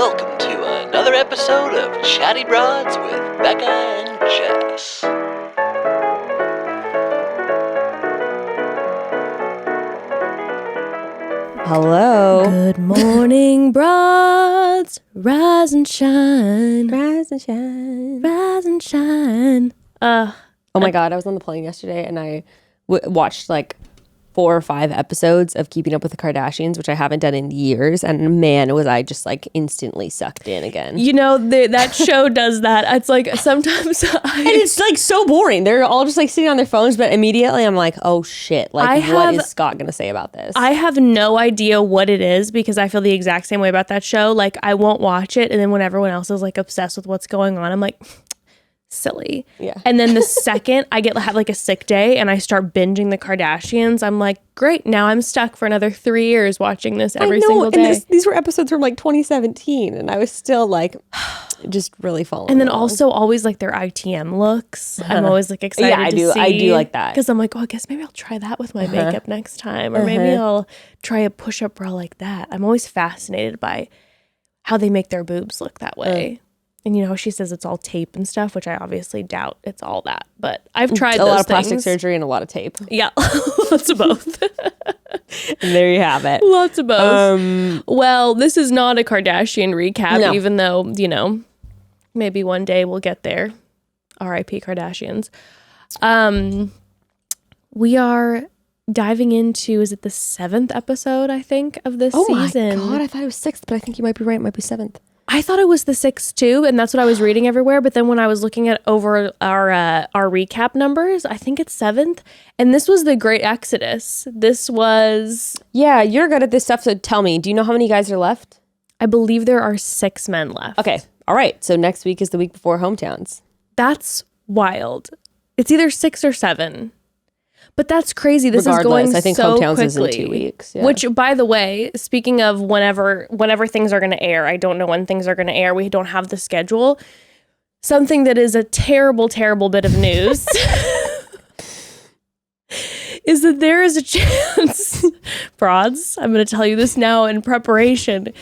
welcome to another episode of Chatty Broads with Becca and Jess. Hello. Good morning, broads. Rise and shine. Rise and shine. Rise and shine. Oh my God, I was on the plane yesterday and I watched like 4 or 5 episodes of Keeping Up with the Kardashians, which I haven't done in years. And man, was I just like instantly sucked in again. You know, that show does that. It's like sometimes And it's like so boring. They're all just like sitting on their phones, but immediately I'm like, oh shit. Like, what is Scott going to say about this? I have no idea what it is because I feel the exact same way about that show. Like, I won't watch it. And then when everyone else is like obsessed with what's going on, I'm like, silly. Yeah. And then the second I have like a sick day and I start binging the Kardashians, I'm like, great, now I'm stuck for another 3 years watching this every single day. And these were episodes from like 2017 and I was still like just really following and then along. also always like their ITM looks. I'm always like excited to see. I do like that. Because I'm like, oh, I guess maybe I'll try that with my makeup next time. Or maybe I'll try a push-up bra like that. I'm always fascinated by how they make their boobs look that way. And you know, she says it's all tape and stuff, which I obviously doubt it's all that. But I've tried a lot of things. plastic surgery and a lot of tape. Yeah, lots of both. And there you have it. Lots of both. Well, this is not a Kardashian recap, even though, you know, maybe one day we'll get there. R.I.P. Kardashians. We are diving into, is it the 7th episode, I think, of this season? Oh my God, I thought it was 6th, but I think you might be right. It might be 7th. I thought it was the 6th too, and that's what I was reading everywhere. But then when I was looking at over our recap numbers, I think it's 7th. And this was the Great Exodus. This was... Yeah, you're good at this stuff, so tell me, do you know how many guys are left? I believe there are 6 men left. Okay, all right. So next week is the week before hometowns. That's wild. It's either 6 or 7. But that's crazy. This Regardless, is going I think so hometowns quickly. is in 2 weeks. Yeah. Which, by the way, speaking of whenever things are going to air, I don't know when things are going to air. We don't have the schedule. Something that is a terrible, terrible bit of news is that there is a chance, broads, I'm going to tell you this now in preparation.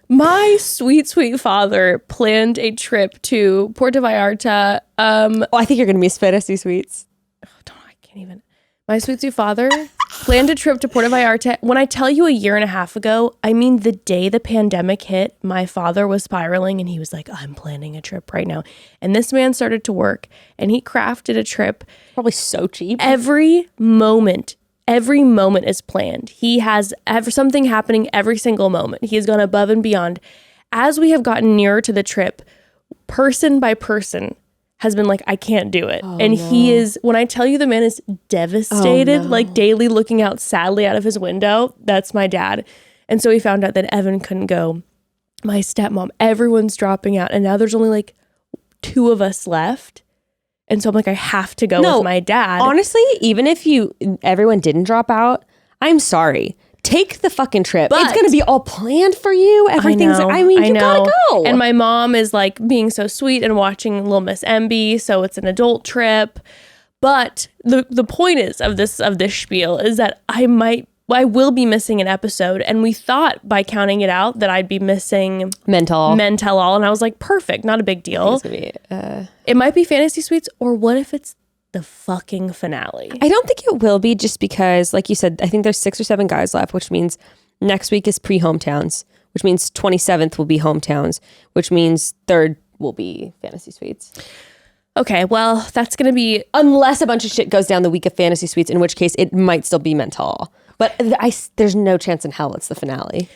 My sweet, sweet father planned a trip to Puerto Vallarta. I think you're going to miss Fantasy Suites. My sweet, sweet father planned a trip to Puerto Vallarta. When I tell you 1.5 years ago, I mean the day the pandemic hit, my father was spiraling and he was like, I'm planning a trip right now. And this man started to work and he crafted a trip. Probably so cheap. Every moment is planned. He has something happening every single moment. He has gone above and beyond. As we have gotten nearer to the trip, person by person has been like, I can't do it. He is, when I tell you the man is devastated, like daily looking out sadly out of his window, that's my dad. And so he found out that Evan couldn't go. My stepmom, everyone's dropping out. And now there's only like 2 of us left. And so I'm like, I have to go with my dad. Honestly, even if everyone didn't drop out, I'm sorry. Take the fucking trip. But it's going to be all planned for you. Everything's, you gotta go. And my mom is like being so sweet and watching Little Miss MB, so it's an adult trip. But the point is of this spiel is that I will be missing an episode. And we thought by counting it out that I'd be missing Men Tell All. And I was like, perfect, not a big deal. It might be Fantasy Suites, or what if it's the fucking finale? I don't think it will be, just because, like you said, I think there's 6 or 7 guys left, which means next week is pre-hometowns, which means 27th will be hometowns, which means 3rd will be Fantasy Suites. Okay, well, that's going to be... Unless a bunch of shit goes down the week of Fantasy Suites, in which case it might still be Men Tell All. But there's no chance in hell it's the finale.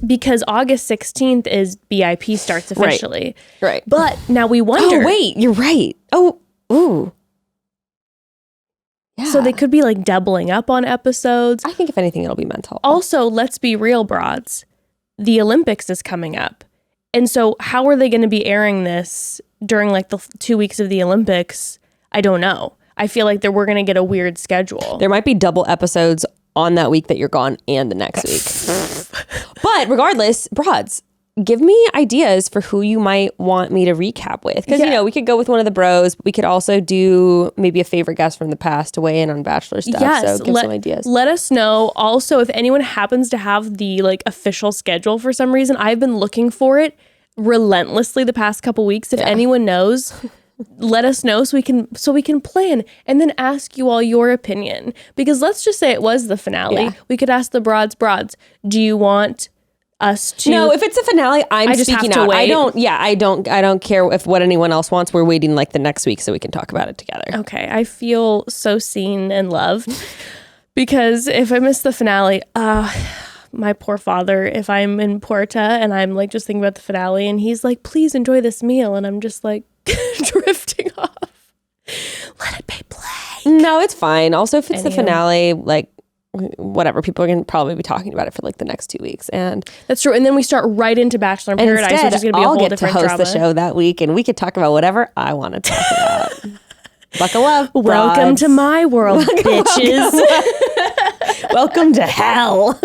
Because August 16th is BIP starts officially. Right. But now we wonder... Oh, wait, you're right. Oh, ooh. Yeah. So they could be like doubling up on episodes. I think if anything, it'll be Men Tell. Also, let's be real, broads. The Olympics is coming up. And so how are they going to be airing this during like the 2 weeks of the Olympics? I don't know. I feel like we're going to get a weird schedule. There might be double episodes on that week that you're gone and the next week. But regardless, broads, give me ideas for who you might want me to recap with. Because, we could go with one of the bros. But we could also do maybe a favorite guest from the past to weigh in on Bachelor stuff. Yes, so give some ideas. Let us know. Also, if anyone happens to have the like official schedule for some reason, I've been looking for it relentlessly the past couple weeks. If anyone knows, let us know so we can plan and then ask you all your opinion. Because let's just say it was the finale. Yeah. We could ask the broads, do you want us to? No, if it's a finale, I just speaking out. Wait. I don't care if what anyone else wants. We're waiting like the next week so we can talk about it together. Okay. I feel so seen and loved because if I miss the finale, my poor father, if I'm in Puerto and I'm like just thinking about the finale and he's like, please enjoy this meal. And I'm just like drifting off. Let it be blank. No, it's fine. Also, if it's the finale, like, whatever, people are going to probably be talking about it for like the next 2 weeks, and that's true. And then we start right into Bachelor in Paradise, instead, which is going to be a whole different drama. I'll get to host the show that week, and we could talk about whatever I want to talk about. Buckle up, broads. Welcome to my world, bitches. Welcome to hell.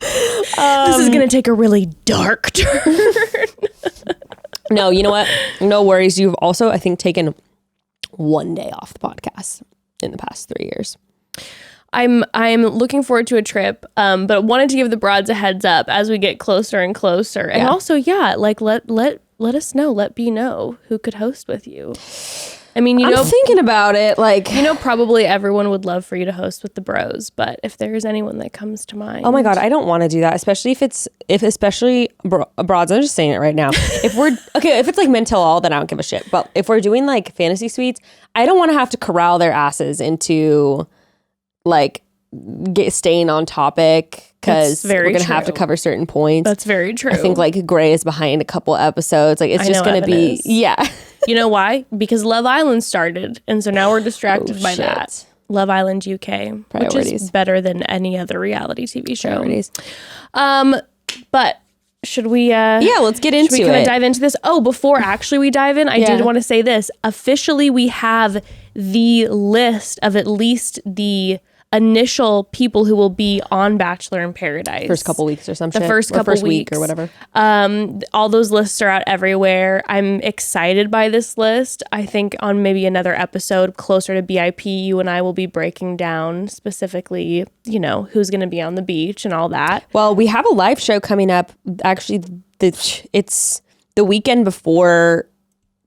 This is going to take a really dark turn. No, you know what? No worries. You've also, I think, taken one day off the podcast in the past 3 years. I'm looking forward to a trip, but wanted to give the broads a heads up as we get closer and closer. And also, like let us know, let B know who could host with you. I mean, I'm thinking about it. Like, probably everyone would love for you to host with the bros, but if there's anyone that comes to mind. Oh my God, I don't want to do that, especially broads. I'm just saying it right now. If it's like Men Tell All, then I don't give a shit. But if we're doing like fantasy suites, I don't want to have to corral their asses into like staying on topic because we're gonna have to cover certain points. That's very true. I think like Gray is behind a couple episodes. Like it's just gonna be You know why? Because Love Island started, and so now we're distracted by that. Love Island UK, which is better than any other reality TV show. Priorities. But should we? Let's get into it. Should we kind of dive into this? Oh, before actually we dive in, I did want to say this. Officially, we have the list of at least the initial people who will be on Bachelor in Paradise. First couple weeks or something. The first week or whatever. All those lists are out everywhere. I'm excited by this list. I think on maybe another episode closer to BIP, you and I will be breaking down specifically, who's going to be on the beach and all that. Well, we have a live show coming up. Actually, it's the weekend before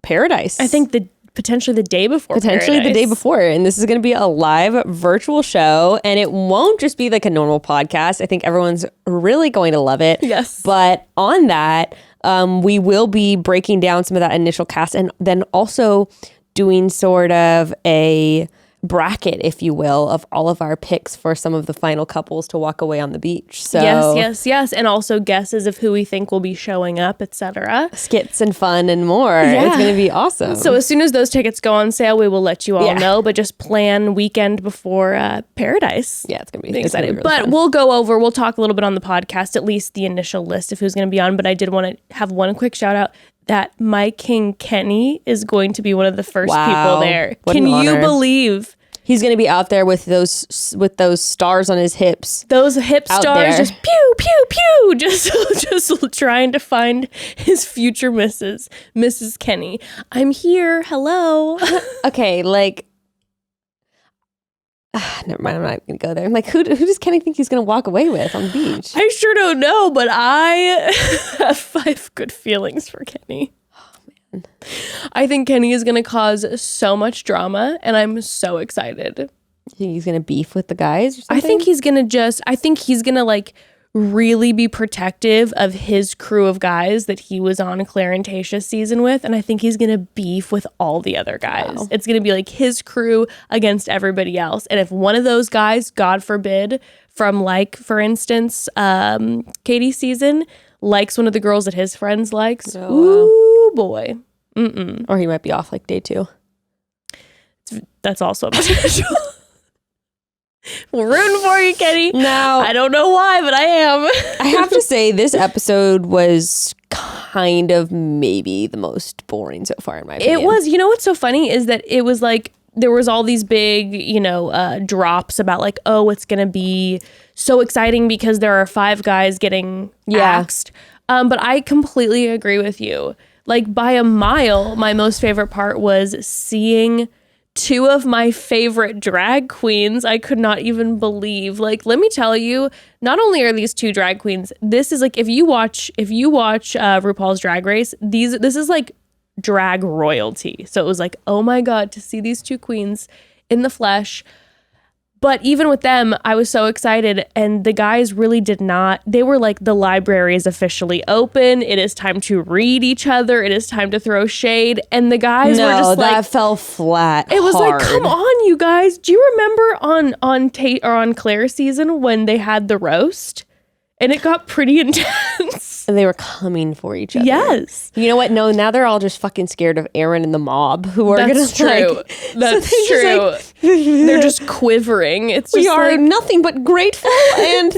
Paradise. I think potentially the day before Paradise. The day before. And this is going to be a live virtual show. And it won't just be like a normal podcast. I think everyone's really going to love it. Yes. But on that, we will be breaking down some of that initial cast and then also doing sort of a bracket, if you will, of all of our picks for some of the final couples to walk away on the beach. So yes. And also guesses of who we think will be showing up, etc. Skits and fun and more. Yeah. It's going to be awesome. So as soon as those tickets go on sale, we will let you all know, but just plan weekend before Paradise. Yeah, it's going to be exciting. Really but fun. We'll talk a little bit on the podcast, at least the initial list of who's going to be on. But I did want to have one quick shout out that my king Kenny is going to be one of the first people there. Can you believe? He's going to be out there with those stars on his hips. Those hip stars just pew, pew, pew. Just trying to find his future Mrs. Kenny. I'm here. Hello. Okay, like... never mind, I'm not going to go there. I'm like, who does Kenny think he's going to walk away with on the beach? I sure don't know, but I have 5 good feelings for Kenny. I think Kenny is going to cause so much drama, and I'm so excited. You think he's going to beef with the guys or something? I think he's going to like really be protective of his crew of guys that he was on Claire and Tayshia's season with, and I think he's going to beef with all the other guys. Wow. It's going to be like his crew against everybody else, and if one of those guys, God forbid, from like, for instance, Katie's season, likes one of the girls that his friends likes, ooh boy. Mm-mm. Or he might be off like day 2. That's also a potential. We're rooting for you, Kenny. Now, I don't know why, but I am. I have to say this episode was kind of maybe the most boring so far in my opinion. It was. You know what's so funny is that it was like there was all these big, drops about like, oh, it's going to be so exciting because there are 5 guys getting axed. But I completely agree with you. Like by a mile, my most favorite part was seeing 2 of my favorite drag queens. I could not even believe. Like, let me tell you, not only are these 2 drag queens, this is like, if you watch RuPaul's Drag Race, this is like drag royalty. So it was like, oh my God, to see these 2 queens in the flesh. But even with them, I was so excited, and the guys really did not. They were like, the library is officially open. It is time to read each other. It is time to throw shade. And the guys were just like, that fell flat. It was hard. like, come on, you guys. Do you remember on Claire's season when they had the roast? And it got pretty intense. And they were coming for each other. Yes. You know what? No, now they're all just fucking scared of Aaron and the mob who are going to true. That's true. They're just quivering. It's just we are nothing but grateful and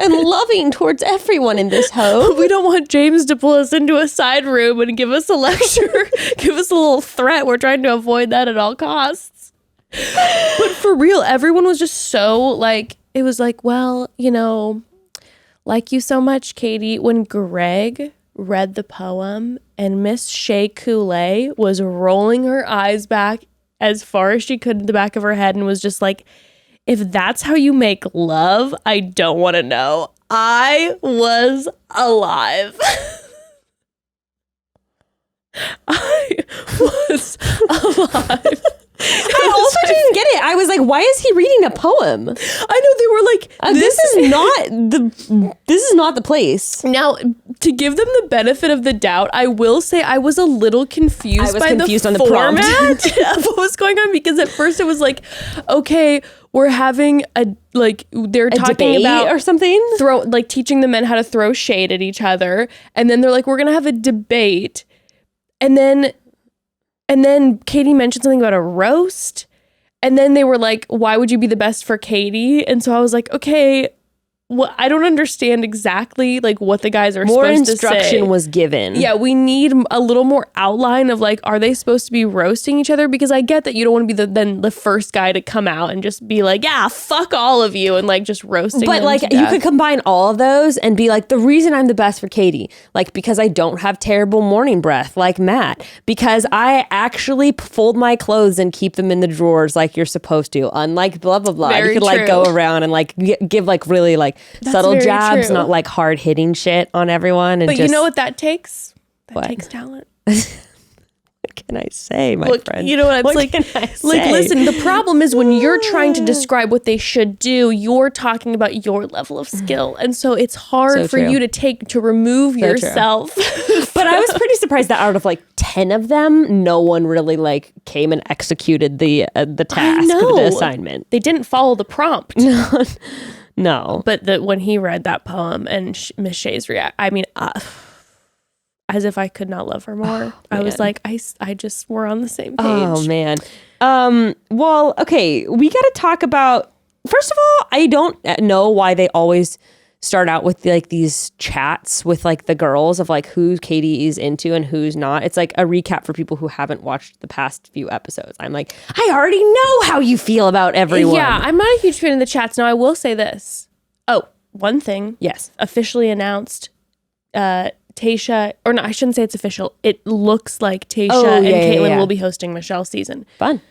loving towards everyone in this home. We don't want James to pull us into a side room and give us a lecture, give us a little threat. We're trying to avoid that at all costs. But for real, everyone was just so like, it was like, well, like you so much, Katie. When Greg read the poem and Miss Shea Coulee was rolling her eyes back as far as she could in the back of her head and was just like, if that's how you make love, I don't want to know. I was alive. I was alive. I also didn't get it. I was like, why is he reading a poem? I know, they were like, this is not the place. Now, to give them the benefit of the doubt, I will say I was a little confused on the format of what was going on, because at first it was like, okay, we're having they're talking about or something, teaching the men how to throw shade at each other, and then they're like, we're gonna have a debate, and then Katie mentioned something about a roast. And then they were like, why would you be the best for Katie? And so I was like, okay, well, I don't understand exactly like what the guys are supposed to say. More instruction was given. Yeah, we need a little more outline of like, are they supposed to be roasting each other? Because I get that you don't want to be the first guy to come out and just be like, yeah, fuck all of you, and like just roasting. But like you could combine all of those and be like, the reason I'm the best for Katie, like because I don't have terrible morning breath like Matt, because I actually fold my clothes and keep them in the drawers like you're supposed to, unlike blah blah blah. Very you could like go around and like give like really like subtle jabs, not like hard hitting shit on everyone. And but you know what that takes? That takes talent. What can I say, my friend? You know what I'm like? Listen, the problem is when you're trying to describe what they should do, you're talking about your level of skill. And so it's hard for you to remove yourself. But I was pretty surprised that out of like 10 of them, no one really like came and executed the task, the assignment. They didn't follow the prompt. No. But when he read that poem and Miss Shea's as if I could not love her more. I was like, I just, we're on the same page. Oh, man. Well, okay, we got to talk about, first of all, I don't know why they always start out with like these chats with like the girls of like who Katie is into and who's not. It's like a recap for people who haven't watched the past few episodes. I'm like, I already know how you feel about everyone. Yeah, I'm not a huge fan of the chats. Now, I will say this. Oh, one thing. Yes. Officially announced, Tayshia, or no, I shouldn't say it's official. It looks like Tayshia and Caitlin will be hosting Michelle's season. Fun.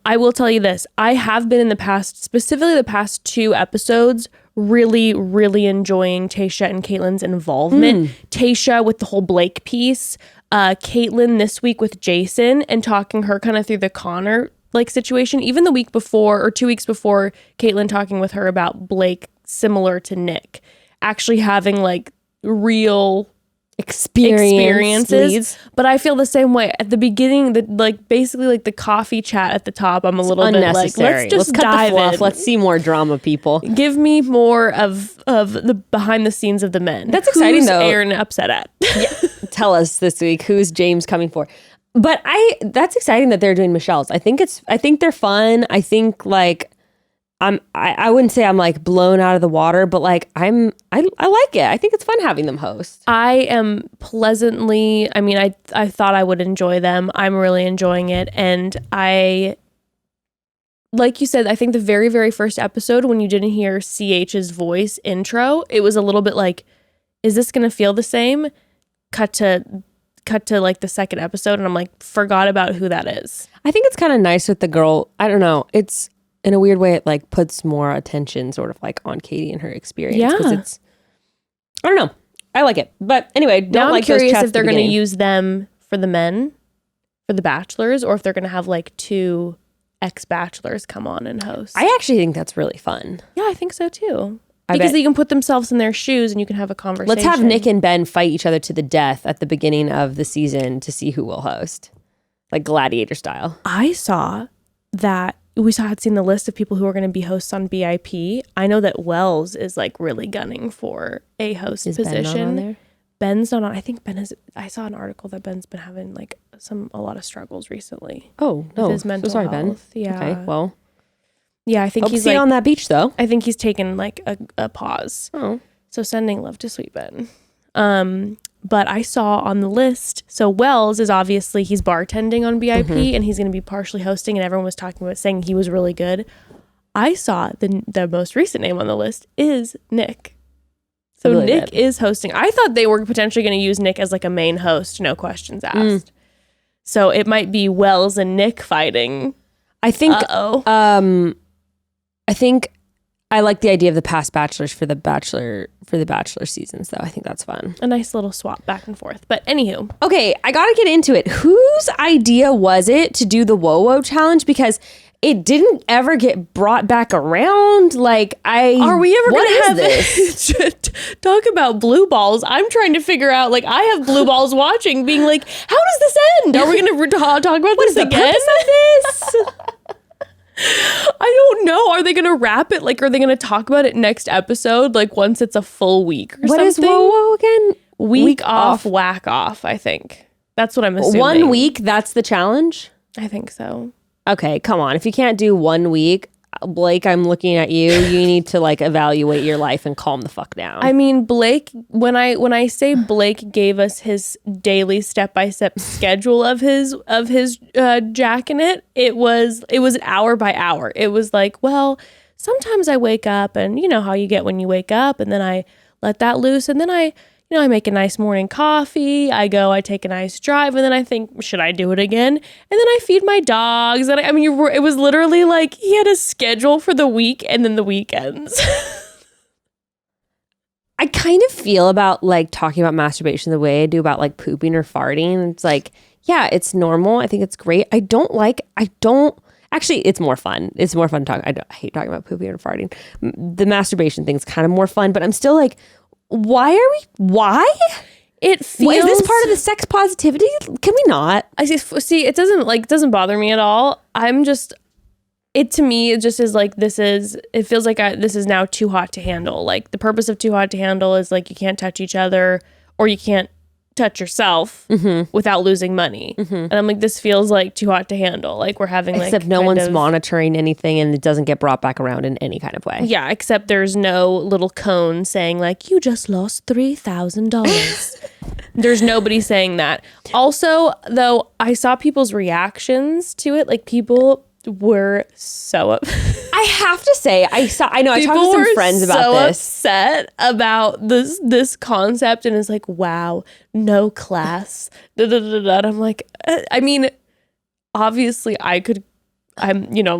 I will tell you this. I have been in the past, specifically the past 2 episodes, really, really enjoying Tayshia and Caitlin's involvement. Tayshia with the whole Blake piece, Caitlin this week with Jason and talking her kind of through the Connor like situation. Even the week before or 2 weeks before, Caitlin talking with her about Blake, similar to Nick, actually having like real experiences. But I feel the same way at the beginning. Basically the coffee chat at the top, I'm a little bit like, let's just dive in. Let's see more drama, people. Give me more of the behind the scenes of the men. That's exciting. Who's though. Aaron upset at? Yeah. Tell us this week, who's James coming for? But that's exciting that they're doing Michelle's. I think they're fun. I think like I wouldn't say I'm like blown out of the water, but like I like it. I think it's fun having them host. I am pleasantly, I thought I would enjoy them. I'm really enjoying it. And I like you said, I think the very, very first episode when you didn't hear CH's voice intro, it was a little bit like, is this going to feel the same? Cut to like the second episode, and I'm like, forgot about who that is. I think it's kind of nice with the girl. I don't know. It's in a weird way, it like puts more attention sort of like on Katie and her experience. Yeah. Because it's, I don't know. I like it. But anyway, Now I'm curious if they're going to use. use them for the men, for the bachelors, or if they're going to have like 2 ex-bachelors come on and host. I actually think that's really fun. Yeah, I think so too. I Because bet. they can put themselves in their shoes and you can have a conversation. Let's have Nick and Ben fight each other to the death at the beginning of the season to see who will host. Like gladiator style. I saw that had seen the list of people who are going to be hosts on BIP. I know that Wells is like really gunning for a host Is position. Ben not on there? Ben's not on. I think Ben is. I saw an article that Ben's been having like a lot of struggles recently. Oh, no. With his mental sorry, Ben. health. Yeah. Okay, well. Yeah, I think Hope to he's see like you on that beach, though. I think he's taken like a pause. Oh. So sending love to Sweet Ben. But I saw on the list, so Wells is obviously, he's bartending on BIP and he's going to be partially hosting, and everyone was talking about saying he was really good. I saw the most recent name on the list is Nick. So Really Nick good. is hosting. I thought they were potentially going to use Nick as like a main host, no questions asked. So it might be Wells and Nick fighting. I think Uh-oh. I think I like the idea of the past bachelors for the bachelor seasons though. I think that's fun. A nice little swap back and forth. But anywho. Okay, I got to get into it. Whose idea was it to do the WOWO challenge, because it didn't ever get brought back around? Like Are we ever what going to is have this? talk about blue balls? I'm trying to figure out, like, I have blue balls watching being like, how does this end? Are we going to talk about What is this the again? purpose of this? I don't know. Are they going to wrap it? Like, are they going to talk about it next episode? Like once it's a full week or What something? is WOWO again? Week off, whack off, I think. That's what I'm assuming. 1 week, that's the challenge? I think so. Okay, come on. If you can't do 1 week, Blake, I'm looking at you. You need to like evaluate your life and calm the fuck down. I mean, Blake, when I say Blake gave us his daily step-by-step schedule of his jacking it was an hour by hour. It was like, well, sometimes I wake up and you know how you get when you wake up, and then I let that loose, and then I make a nice morning coffee. I take a nice drive, and then I think, should I do it again? And then I feed my dogs. And it was literally like he had a schedule for the week and then the weekends. I kind of feel about like talking about masturbation the way I do about like pooping or farting. It's like, yeah, it's normal. I think it's great. Actually, it's more fun. It's more fun to talk. I hate talking about pooping or farting. The masturbation thing's kind of more fun, but I'm still like, why? It feels... Is this part of the sex positivity? Can we not? I see. It doesn't bother me at all. To me, it just is like, it feels like this is now too hot to handle. Like the purpose of too hot to handle is like, you can't touch each other or you can't touch yourself without losing money. And I'm like, this feels like too hot to handle. Like we're having Except no one's monitoring anything and it doesn't get brought back around in any kind of way. Yeah, except there's no little cone saying like, you just lost $3,000. There's nobody saying that. Also, though, I saw people's reactions to it. Like people were so I have to say, I talked to some friends about this. Upset about this concept, and it's like, wow, no class. And I'm like, I mean, obviously I'm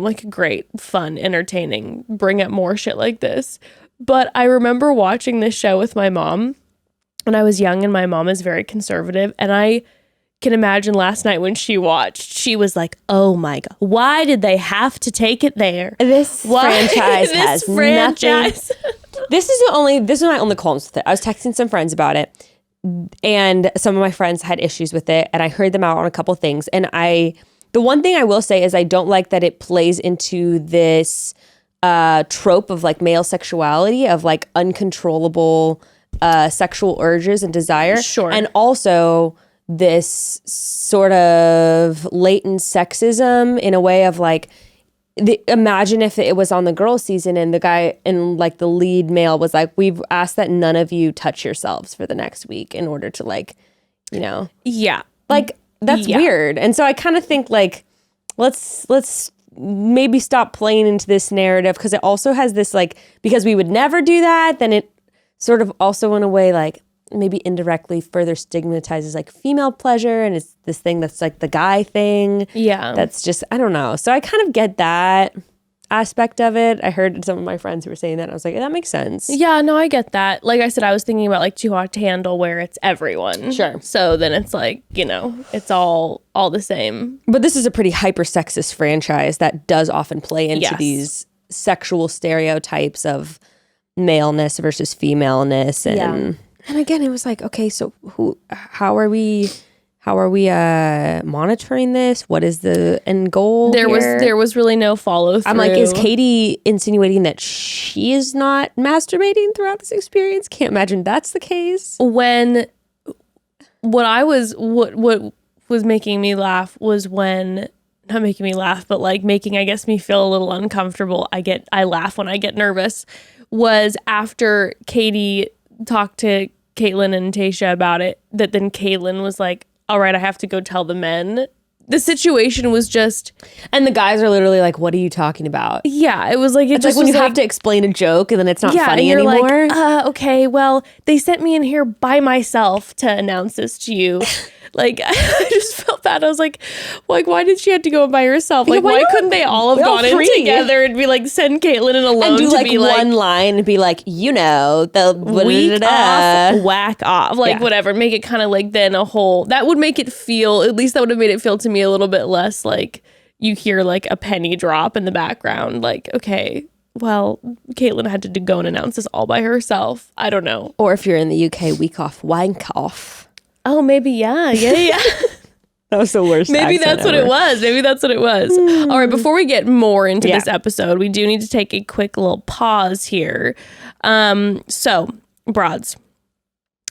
like, great, fun, entertaining, bring up more shit like this. But I remember watching this show with my mom when I was young, and my mom is very conservative, and I can imagine last night when she watched, she was like, oh my God, why did they have to take it there? This franchise has nothing. This is my only qualms with it. I was texting some friends about it, and some of my friends had issues with it, and I heard them out on a couple things. And the one thing I will say is I don't like that it plays into this trope of like male sexuality, of like uncontrollable sexual urges and desire. Sure. And also this sort of latent sexism in a way of like, imagine if it was on the girl season and the guy and like the lead male was like, we've asked that none of you touch yourselves for the next week in order to like, yeah, like that's weird. And so I kind of think like, let's maybe stop playing into this narrative, because it also has this like, because we would never do that, then it sort of also in a way like maybe indirectly further stigmatizes like female pleasure, and it's this thing that's like the guy thing. Yeah. That's just, I don't know. So I kind of get that aspect of it. I heard some of my friends who were saying that, and I was like, that makes sense. Yeah, no, I get that. Like I said, I was thinking about like Too Hot to Handle, where it's everyone. Sure. So then it's like, you know, it's all the same. But this is a pretty hyper sexist franchise that does often play into Yes. these sexual stereotypes of maleness versus femaleness. And again, it was like, okay, so how are we monitoring this? What is the end goal here? There was really no follow through. I'm like, is Katie insinuating that she is not masturbating throughout this experience? Can't imagine that's the case. What was making me laugh was when, not making me laugh, but like making, I guess, me feel a little uncomfortable. I laugh when I get nervous, was after Katie talked to Caitlin and Tasha about it, that then Caitlin was like, all right, I have to go tell the men. The situation was just... And the guys are literally like, what are you talking about? Yeah, it was like... It's like when you have to explain a joke and then it's not funny and you're anymore. Like, okay, well, they sent me in here by myself to announce this to you. Like, I just felt bad. I was like, why did she have to go by herself? Like, why couldn't they all have gone in together and be like, send Caitlin in alone and do to like be one line and be like, you know, the week off, whack off, like whatever. Make it kind of like then a whole, that would make it feel, at least that would have made it feel to me a little bit less like you hear like a penny drop in the background. Like, okay, well, Caitlin had to go and announce this all by herself. I don't know. Or if you're in the UK, week off, wank off. Oh, maybe, yeah. That was the worst. Maybe that's what it was. All right, before we get more into this episode, we do need to take a quick little pause here. So, broads,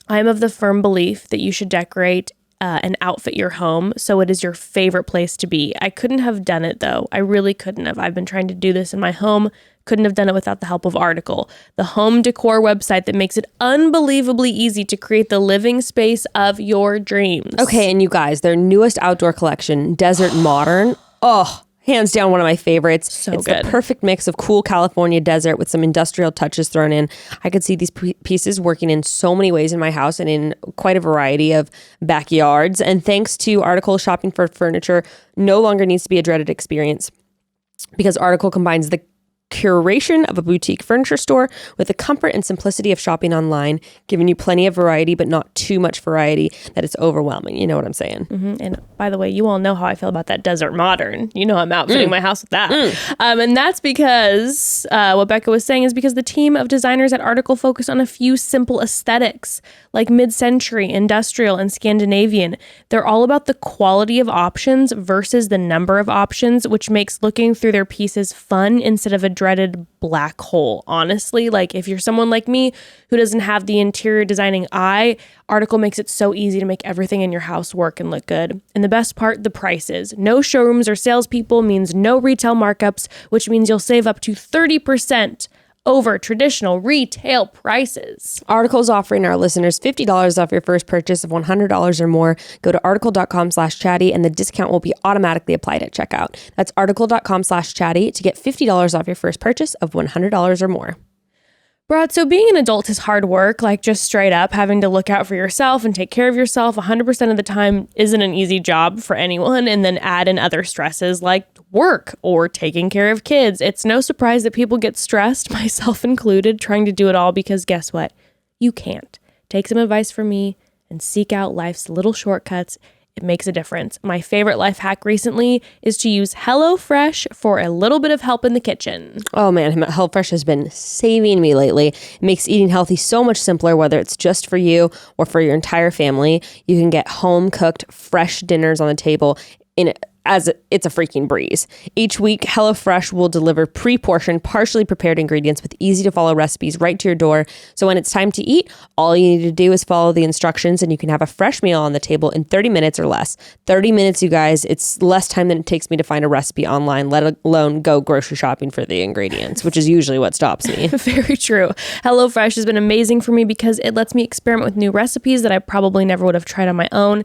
I'm of the firm belief that you should decorate and outfit your home so it is your favorite place to be. I couldn't have done it, though. I really couldn't have. I've been trying to do this in my home. Couldn't have done it without the help of Article, the home decor website that makes it unbelievably easy to create the living space of your dreams. Okay, and you guys, their newest outdoor collection, Desert Modern. Oh, hands down one of my favorites. So it's good. The perfect mix of cool California desert with some industrial touches thrown in. I could see these pieces working in so many ways in my house and in quite a variety of backyards. And thanks to Article, shopping for furniture no longer needs to be a dreaded experience, because Article combines the curation of a boutique furniture store with the comfort and simplicity of shopping online, giving you plenty of variety, but not too much variety that it's overwhelming. You know what I'm saying? Mm-hmm. And by the way, you all know how I feel about that Desert Modern. You know I'm outfitting my house with that. And that's because what Becca was saying is because the team of designers at Article focus on a few simple aesthetics like mid-century, industrial, and Scandinavian. They're all about the quality of options versus the number of options, which makes looking through their pieces fun instead of a dreaded black hole. Honestly, like if you're someone like me who doesn't have the interior designing eye, Article makes it so easy to make everything in your house work and look good. And the best part, the prices. No showrooms or salespeople means no retail markups, which means you'll save up to 30% over traditional retail prices. Article's offering our listeners $50 off your first purchase of $100 or more. Go to article.com/chatty and the discount will be automatically applied at checkout. That's article.com/chatty to get $50 off your first purchase of $100 or more. Brad, so being an adult is hard work, like just straight up having to look out for yourself and take care of yourself 100% of the time isn't an easy job for anyone. And then add in other stresses like work or taking care of kids. It's no surprise that people get stressed, myself included, trying to do it all because guess what? You can't. Take some advice from me and seek out life's little shortcuts. It makes a difference. My favorite life hack recently is to use HelloFresh for a little bit of help in the kitchen. Oh man, HelloFresh has been saving me lately. It makes eating healthy so much simpler, whether it's just for you or for your entire family. You can get home cooked, fresh dinners on the table it's a freaking breeze. Each week, HelloFresh will deliver pre-portioned, partially prepared ingredients with easy-to-follow recipes right to your door. So when it's time to eat, all you need to do is follow the instructions and you can have a fresh meal on the table in 30 minutes or less. 30 minutes, you guys, it's less time than it takes me to find a recipe online, let alone go grocery shopping for the ingredients, which is usually what stops me. Very true. HelloFresh has been amazing for me because it lets me experiment with new recipes that I probably never would have tried on my own.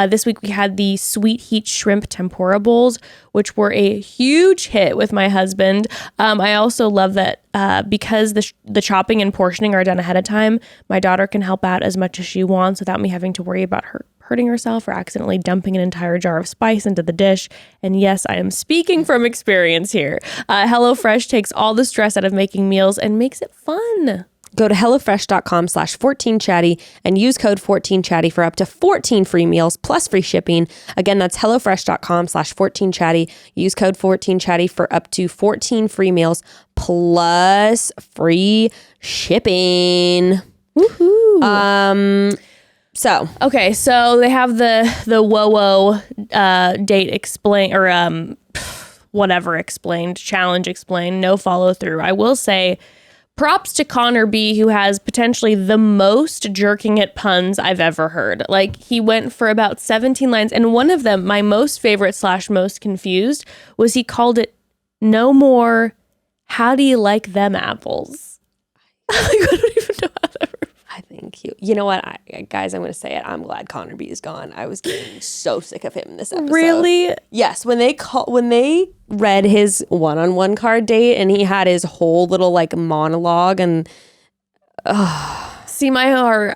This week we had the sweet heat shrimp tempura Adorables, which were a huge hit with my husband. I also love that because the chopping and portioning are done ahead of time, my daughter can help out as much as she wants without me having to worry about her hurting herself or accidentally dumping an entire jar of spice into the dish. And yes, I am speaking from experience here. HelloFresh takes all the stress out of making meals and makes it fun. Go to HelloFresh.com/14chatty and use code 14chatty for up to 14 free meals plus free shipping. Again, that's HelloFresh.com/14chatty. Use code 14chatty for up to 14 free meals plus free shipping. Woohoo. So they have the WOWO date explain or whatever explained, challenge explained, no follow through. I will say props to Connor B, who has potentially the most jerking at puns I've ever heard. Like, he went for about 17 lines, and one of them, my most favorite / most confused, was he called it "No More How Do You Like Them Apples?" I don't even know how that works. I think you know what, guys, I'm going to say it. I'm glad Connor B is gone. I was getting so sick of him in this episode. Really? Yes. When they read his one-on-one card date and he had his whole little like monologue and see my heart.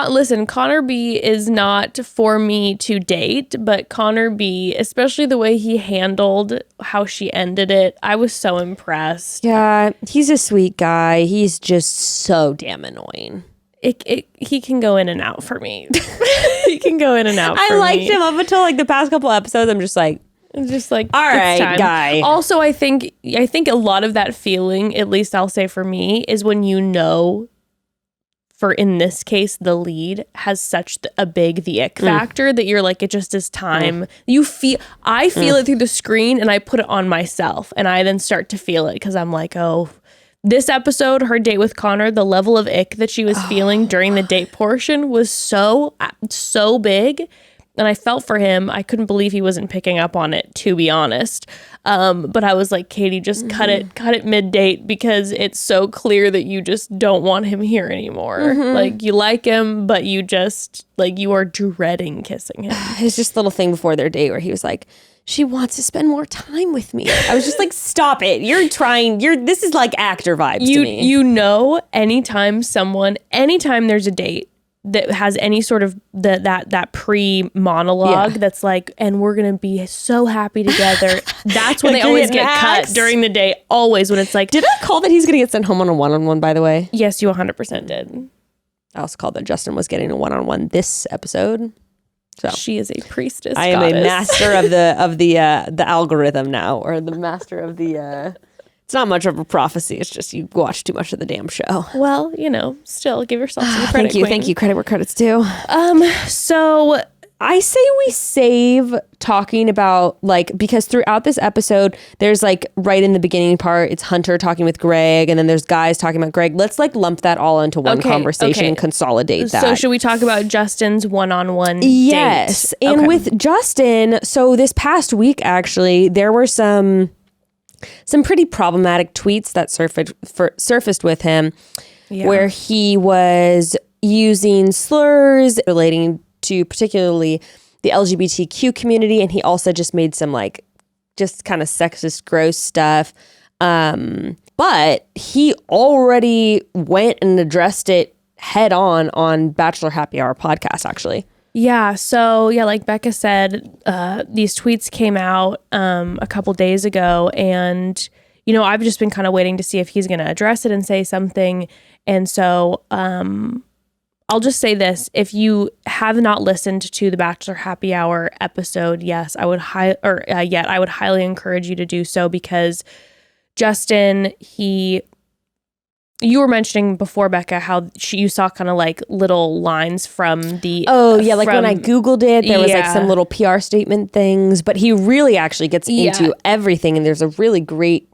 Listen, Connor B is not for me to date, but Connor B, especially the way he handled how she ended it, I was so impressed. Yeah, he's a sweet guy. He's just so damn annoying. He can go in and out for me. He can go in and out for me. I liked him up until like the past couple episodes. I'm just like, all right, time. guy. Also, I think a lot of that feeling, at least I'll say for me, is when you know, for in this case, the lead has such a big the ick factor that you're like, it just is time. I feel it through the screen and I put it on myself and I then start to feel it because I'm like, oh, this episode, her date with Connor, the level of ick that she was feeling during the date portion was so big. And I felt for him. I couldn't believe he wasn't picking up on it, to be honest. But I was like, Katie, just cut it mid-date because it's so clear that you just don't want him here anymore. Like, you like him, but you just, like, you are dreading kissing him. It's just a little thing before their date where he was like, she wants to spend more time with me. I was just like, stop it. This is like actor vibes to me. You know, anytime there's a date that has any sort of that pre-monologue that's like, and we're gonna be so happy together, that's when they always get cut during the day, always, when it's like, did I call that he's gonna get sent home on a one-on-one, by the way? Yes, you 100% did. I also called that Justin was getting a one-on-one this episode. So she is a priestess. I am a master of the algorithm now, or the master of the it's not much of a prophecy. It's just you watch too much of the damn show. Well, still give yourself some credit. Thank you. Credit where credit's due. So I say we save talking about, like, because throughout this episode, there's like right in the beginning part, it's Hunter talking with Greg, and then there's guys talking about Greg. Let's like lump that all into one conversation and consolidate that. So should we talk about Justin's one-on-one date? Yes. And with Justin, so this past week, actually, there were some pretty problematic tweets that surfaced with him where he was using slurs relating to particularly the LGBTQ community, and he also just made some like just kind of sexist, gross stuff. But he already went and addressed it head on Bachelor Happy Hour podcast, actually. Yeah. So like Becca said, these tweets came out a couple days ago, and I've just been kind of waiting to see if he's going to address it and say something. And so I'll just say this: if you have not listened to the Bachelor Happy Hour episode, yes, I would highly encourage you to do so, because Justin, you were mentioning before, Becca, how you saw kind of like little lines from the... Oh, yeah. Like when I Googled it, there was like some little PR statement things, but he really actually gets into everything. And there's a really great,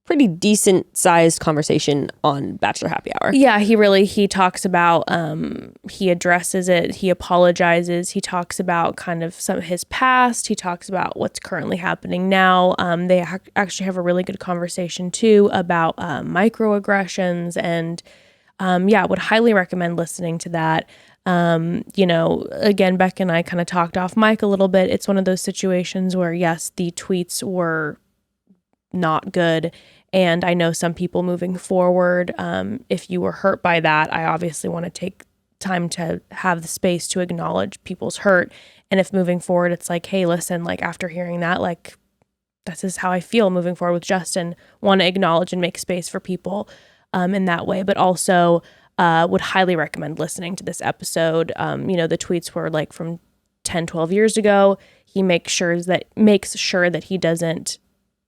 pretty decent sized conversation on Bachelor Happy Hour. Yeah, he talks about, he addresses it. He apologizes. He talks about kind of some of his past. He talks about what's currently happening now. They actually have a really good conversation too about microaggressions, and would highly recommend listening to that. Again, Becca and I kind of talked off mic a little bit. It's one of those situations where, yes, the tweets were not good. And I know some people moving forward, if you were hurt by that, I obviously want to take time to have the space to acknowledge people's hurt. And if moving forward, it's like, hey, listen, like after hearing that, like, this is how I feel moving forward with Justin, want to acknowledge and make space for people in that way. But also would highly recommend listening to this episode. The tweets were like from 10, 12 years ago. He makes sure that he doesn't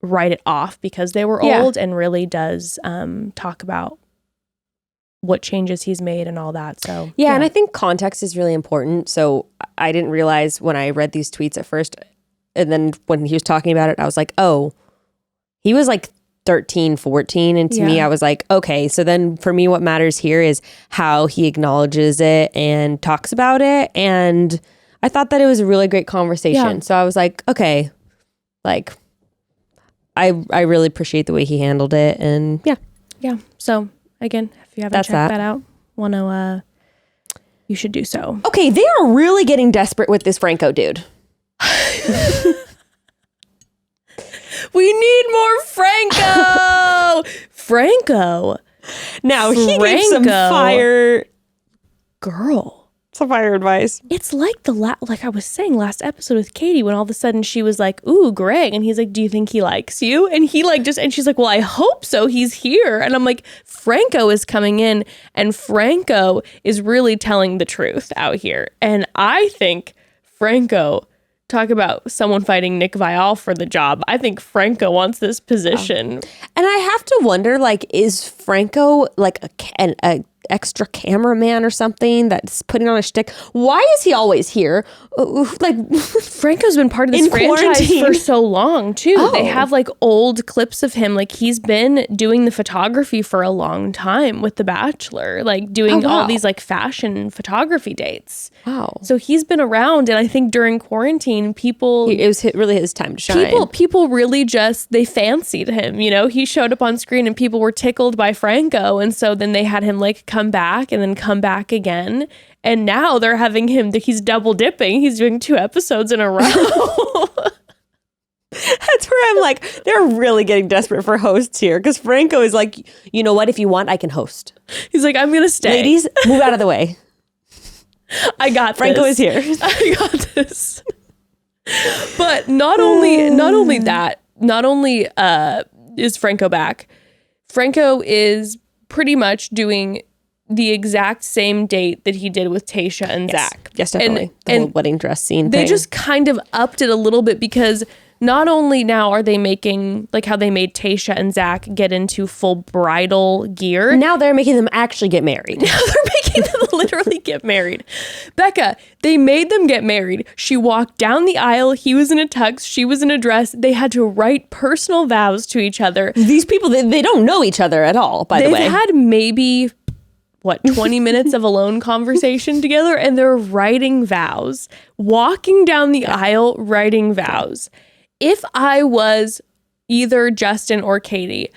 write it off because they were old, and really does talk about what changes he's made and all that. So yeah, and I think context is really important. So I didn't realize when I read these tweets at first, and then when he was talking about it, I was like, oh, he was like 13, 14. And to me, I was like, okay, so then for me, what matters here is how he acknowledges it and talks about it. And I thought that it was a really great conversation. Yeah. So I was like, okay, like I really appreciate the way he handled it. And yeah. So again, if you haven't checked that out, you should do so. Okay, they are really getting desperate with this Franco dude. We need more Franco. Franco. Now he gave some fire, girl. Some fire advice. It's like like I was saying last episode with Katie, when all of a sudden she was like, "Ooh, Greg," and he's like, "Do you think he likes you?" And he like and she's like, "Well, I hope so. He's here." And I'm like, Franco is coming in, and Franco is really telling the truth out here. And I think Franco. Talk about someone fighting Nick Viall for the job. I think Franco wants this position. And I have to wonder, like, is Franco like a extra cameraman or something that's putting on a shtick? Why is he always here? Like, Franco's been part of this franchise for so long too. Oh. They have like old clips of him. Like he's been doing the photography for a long time with The Bachelor, like doing all these like fashion photography dates. Wow. So he's been around, and I think during quarantine, it was really his time to shine. People really they fancied him. He showed up on screen, and people were tickled by Franco, and so then they had him like come back and then come back again. And now they're having him, he's double dipping. He's doing 2 episodes in a row. That's where I'm like, they're really getting desperate for hosts here. Because Franco is like, you know what? If you want, I can host. He's like, I'm going to stay. Ladies, move out of the way. I got Franco is here. I got this. But not only is Franco back, Franco is pretty much doing the exact same date that he did with Tayshia and Zach. Yes, definitely. The whole wedding dress scene They thing. just kind of upped it a little bit, because not only now are they making, like how they made Tayshia and Zach get into full bridal gear. Now they're making them actually get married. Now they're making them literally get married. Becca, they made them get married. She walked down the aisle. He was in a tux. She was in a dress. They had to write personal vows to each other. These people, they don't know each other at all, by the way. They've had maybe 20 minutes of alone conversation together, and they're writing vows, walking down the aisle, writing vows. If I was either Justin or Katie,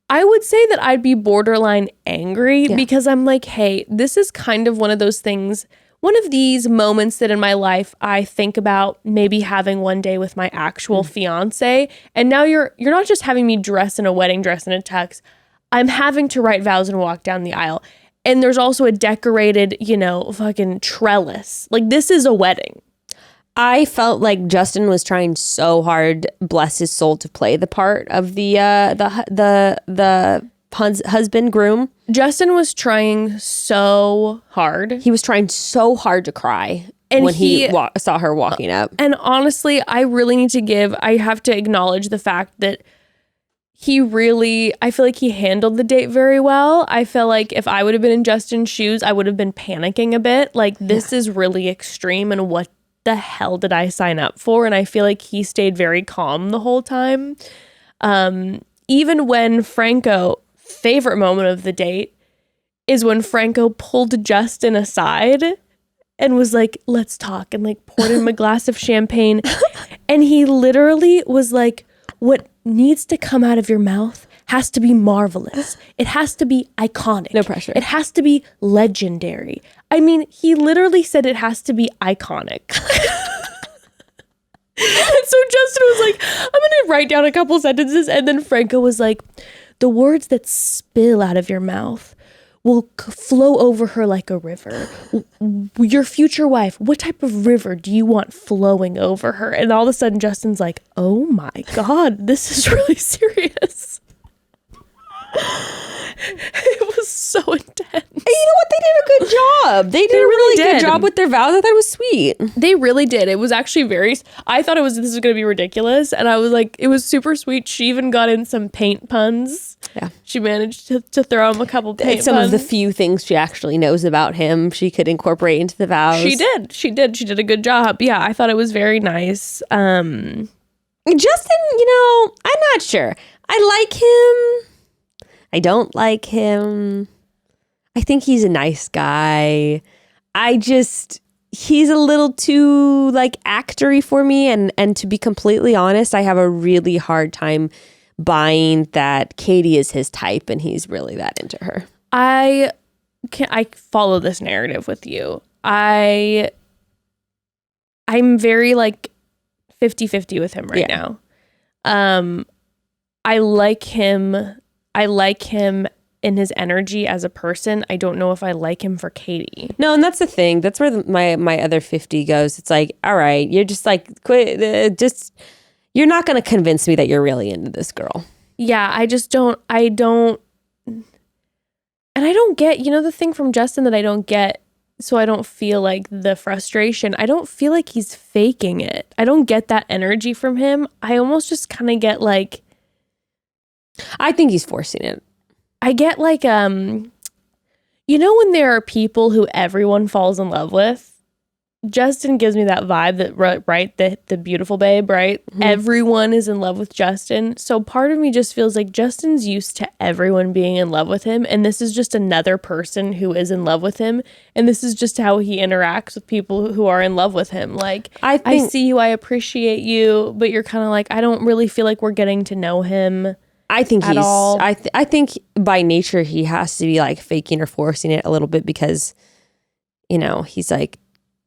I would say that I'd be borderline angry, because I'm like, hey, this is kind of one of those things, one of these moments that in my life I think about maybe having one day with my actual fiance. And now you're not just having me dress in a wedding dress and a tux. I'm having to write vows and walk down the aisle. And there's also a decorated, fucking trellis. Like, this is a wedding. I felt like Justin was trying so hard, bless his soul, to play the part of the husband groom. Justin was trying so hard. He was trying so hard to cry when he saw her walking up. And honestly, I have to acknowledge the fact that I feel like he handled the date very well. I feel like if I would have been in Justin's shoes, I would have been panicking a bit. Like, this is really extreme, and what the hell did I sign up for? And I feel like he stayed very calm the whole time. Even when favorite moment of the date is when Franco pulled Justin aside and was like, let's talk, and like poured him a glass of champagne. And he literally was like, what needs to come out of your mouth has to be marvelous. It has to be iconic. No pressure. It has to be legendary. I mean, he literally said it has to be iconic. And so Justin was like, I'm going to write down a couple sentences. And then Franco was like, the words that spill out of your mouth will flow over her like a river. Your future wife, what type of river do you want flowing over her? And all of a sudden Justin's like, oh my God, this is really serious. It was so intense. And you know what? They did a good job. They did a really good job with their vows. I thought it was sweet. They really did. It was actually I thought this was going to be ridiculous. And I was like, it was super sweet. She even got in some paint puns. Yeah. She managed to throw him a couple paint puns. Some of the few things she actually knows about him, she could incorporate into the vows. She did. She did a good job. Yeah, I thought it was very nice. Justin, I'm not sure. I like him. I don't like him. I think he's a nice guy. He's a little too actory for me. And to be completely honest, I have a really hard time buying that Katie is his type and he's really that into her. I follow this narrative with you. I'm very 50-50 with him right now. I like him. I like him in his energy as a person. I don't know if I like him for Katie. No, and that's the thing. That's where my other 50 goes. It's like, all right, you're just quit. You're not going to convince me that you're really into this girl. Yeah, I don't. And I don't get, the thing from Justin that I don't get, so I don't feel like the frustration. I don't feel like he's faking it. I don't get that energy from him. I almost just kind of get I think he's forcing it. I get when there are people who everyone falls in love with? Justin gives me that vibe that, right, the beautiful babe, right? Mm-hmm. Everyone is in love with Justin. So part of me just feels like Justin's used to everyone being in love with him. And this is just another person who is in love with him. And this is just how he interacts with people who are in love with him. I see you, I appreciate you, but you're kind of I don't really feel like we're getting to know him. I think I think by nature he has to be faking or forcing it a little bit because, he's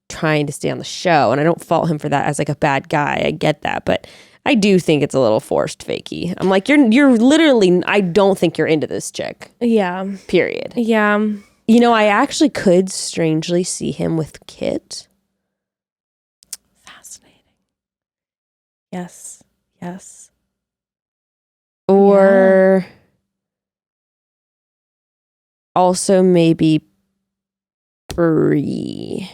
trying to stay on the show, and I don't fault him for that as a bad guy. I get that, but I do think it's a little forced fakey. I'm you're literally, I don't think you're into this chick. Yeah. Period. Yeah. I actually could strangely see him with Kit. Fascinating. Yes. Or also maybe Bree.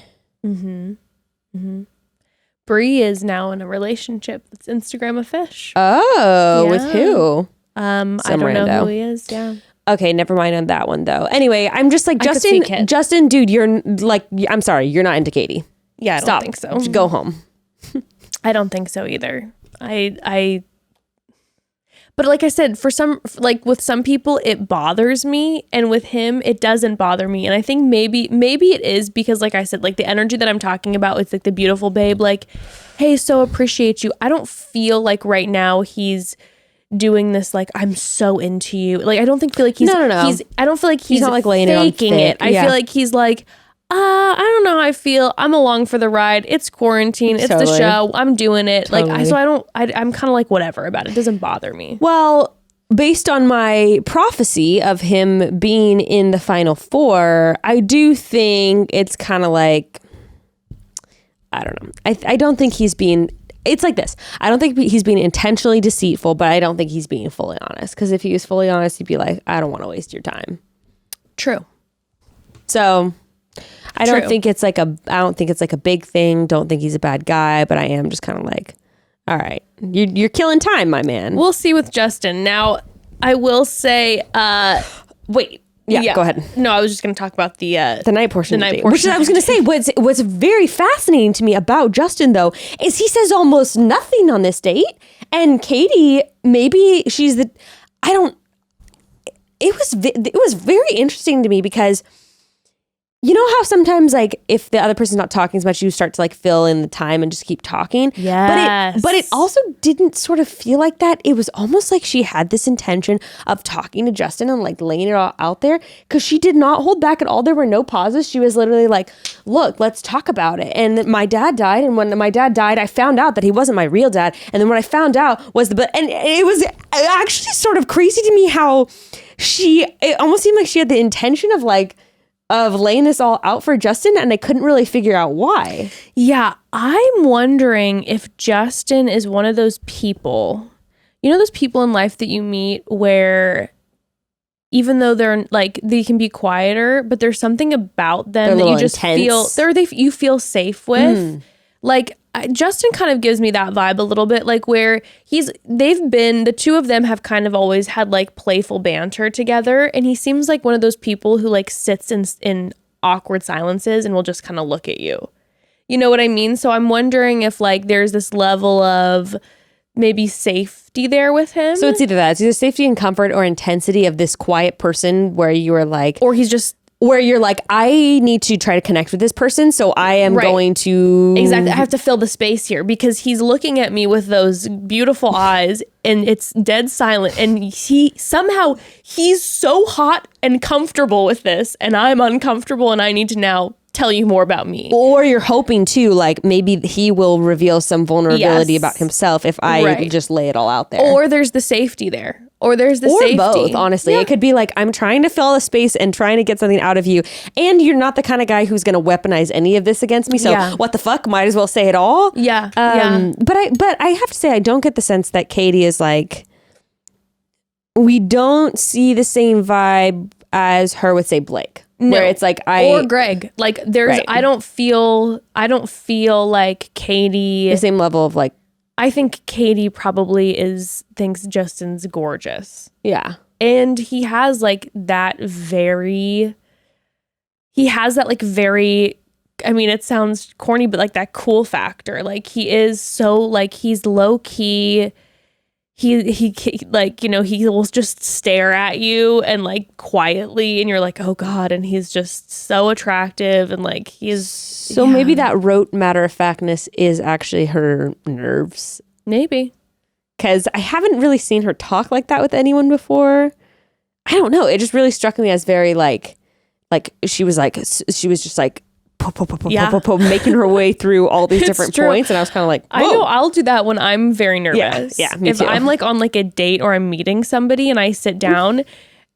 Bree is now in a relationship that's Instagram a fish. Oh, yeah. With who? I don't know who he is. Yeah. Okay, never mind on that one though. Anyway, I'm just Justin, dude, you're I'm sorry, you're not into Katie. Yeah, I don't think so. Just go home. I don't think so either. But like I said, with some people, it bothers me. And with him, it doesn't bother me. And I think maybe it is because, like I said, the energy that I'm talking about with the beautiful babe, hey, so appreciate you. I don't feel like right now he's doing this, I'm so into you. I don't feel like he's... No. I don't feel like he's not laying faking it. I feel like he's I don't know how I feel. I'm along for the ride. It's quarantine. It's the show. I'm doing it. Totally. I'm kind of whatever about it. It doesn't bother me. Well, based on my prophecy of him being in the final four, I do think it's kind of I don't know. I don't think he's being... It's like this. I don't think he's being intentionally deceitful, but I don't think he's being fully honest. Because if he was fully honest, he'd be I don't want to waste your time. True. So... I don't think it's a big thing. Don't think he's a bad guy, but I am just kind of all right, you're killing time, my man. We'll see with Justin. Now, I will say, wait. Yeah, go ahead. No, I was just going to talk about the night portion. The night portion. Which I was going to say, what's very fascinating to me about Justin, though, is he says almost nothing on this date. And Katie, maybe she's it was very interesting to me because you know how sometimes like if the other person's not talking as much, you start to like fill in the time and just keep talking. Yes. But it also didn't sort of feel like that. It was almost like she had this intention of talking to Justin and like laying it all out there, because she did not hold back at all. There were no pauses. She was literally like, look, let's talk about it. And my dad died. And when my dad died, I found out that he wasn't my real dad. And then what I found out was and it was actually sort of crazy to me how it almost seemed like she had the intention of laying this all out for Justin, and I couldn't really figure out why. Yeah, I'm wondering if Justin is one of those people, you know, those people in life that you meet where even though they're like, they can be quieter, but there's something about them that you just intense. You feel safe with. Like Justin kind of gives me that vibe a little bit, like where the two of them have kind of always had like playful banter together, and he seems like one of those people who like sits in awkward silences and will just kind of look at you. You know what I mean? So I'm wondering if like there's this level of maybe safety there with him. So it's either that, it's either safety and comfort or intensity of this quiet person where you are like, or he's just where you're like, I need to try to connect with this person, so I am going to... Exactly. I have to fill the space here because he's looking at me with those beautiful eyes and it's dead silent. And he's so hot and comfortable with this, and I'm uncomfortable and I need to now tell you more about me. Or you're hoping too, like maybe he will reveal some vulnerability about himself if I just lay it all out there. Or there's the safety there. Or there's the safety. Or both, honestly. Yeah. It could be like, I'm trying to fill a space and trying to get something out of you, and you're not the kind of guy who's going to weaponize any of this against me. So what the fuck? Might as well say it all. Yeah. But I have to say, I don't get the sense that Katie is like, we don't see the same vibe as her with, say, Blake. No. Where it's like or Greg. Like there's I don't feel like Katie, the same level of like, I think Katie probably thinks Justin's gorgeous. Yeah. And he has like that I mean, it sounds corny, but like that cool factor. Like he is so like, he's low key. He like, you know, he will just stare at you and like quietly, and you're like, oh God. And he's just so attractive, and like so maybe that rote matter of factness is actually her nerves. Maybe. Because I haven't really seen her talk like that with anyone before. I don't know. It just really struck me as very like she was just like making her way through all these different points, and I was kind of like, whoa. I know I'll do that when I'm very nervous. Yeah, me if too. I'm like on like a date or I'm meeting somebody and I sit down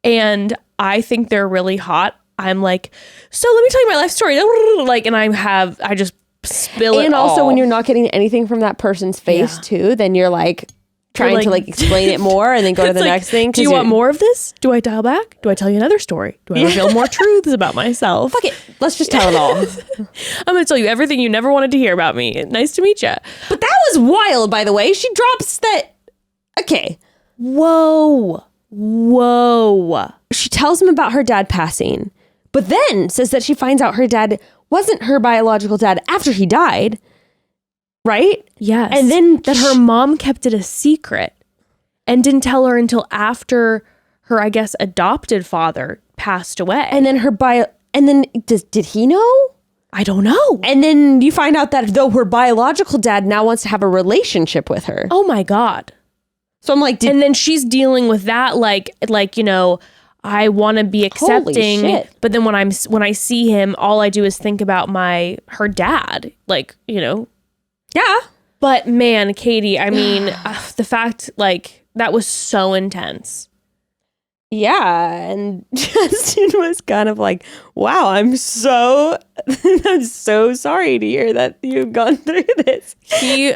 and I think they're really hot, I'm like, so let me tell you my life story. Like, and I just spill it. And also all. when you're not getting anything from that person's face too, then you're like trying to like explain it more and then go to the next thing. Do you want more of this? Do I dial back? Do I tell you another story? Do I reveal more truths about myself? Fuck it. Let's just tell it all. I'm going to tell you everything you never wanted to hear about me. Nice to meet you. But that was wild, by the way. She drops that. Okay. Whoa. She tells him about her dad passing, but then says that she finds out her dad wasn't her biological dad after he died. Right? Yes. And then that her mom kept it a secret and didn't tell her until after her, I guess, adopted father passed away. And then did he know? I don't know. And then you find out that though her biological dad now wants to have a relationship with her. Oh my God. So I'm like, and then she's dealing with that like, you know, I want to be accepting, but then when I see him, all I do is think about her dad, like, you know. Yeah. But man, Katie, I mean, the fact like that was so intense. Yeah. And Justin was kind of like, wow, I'm so sorry to hear that you've gone through this. He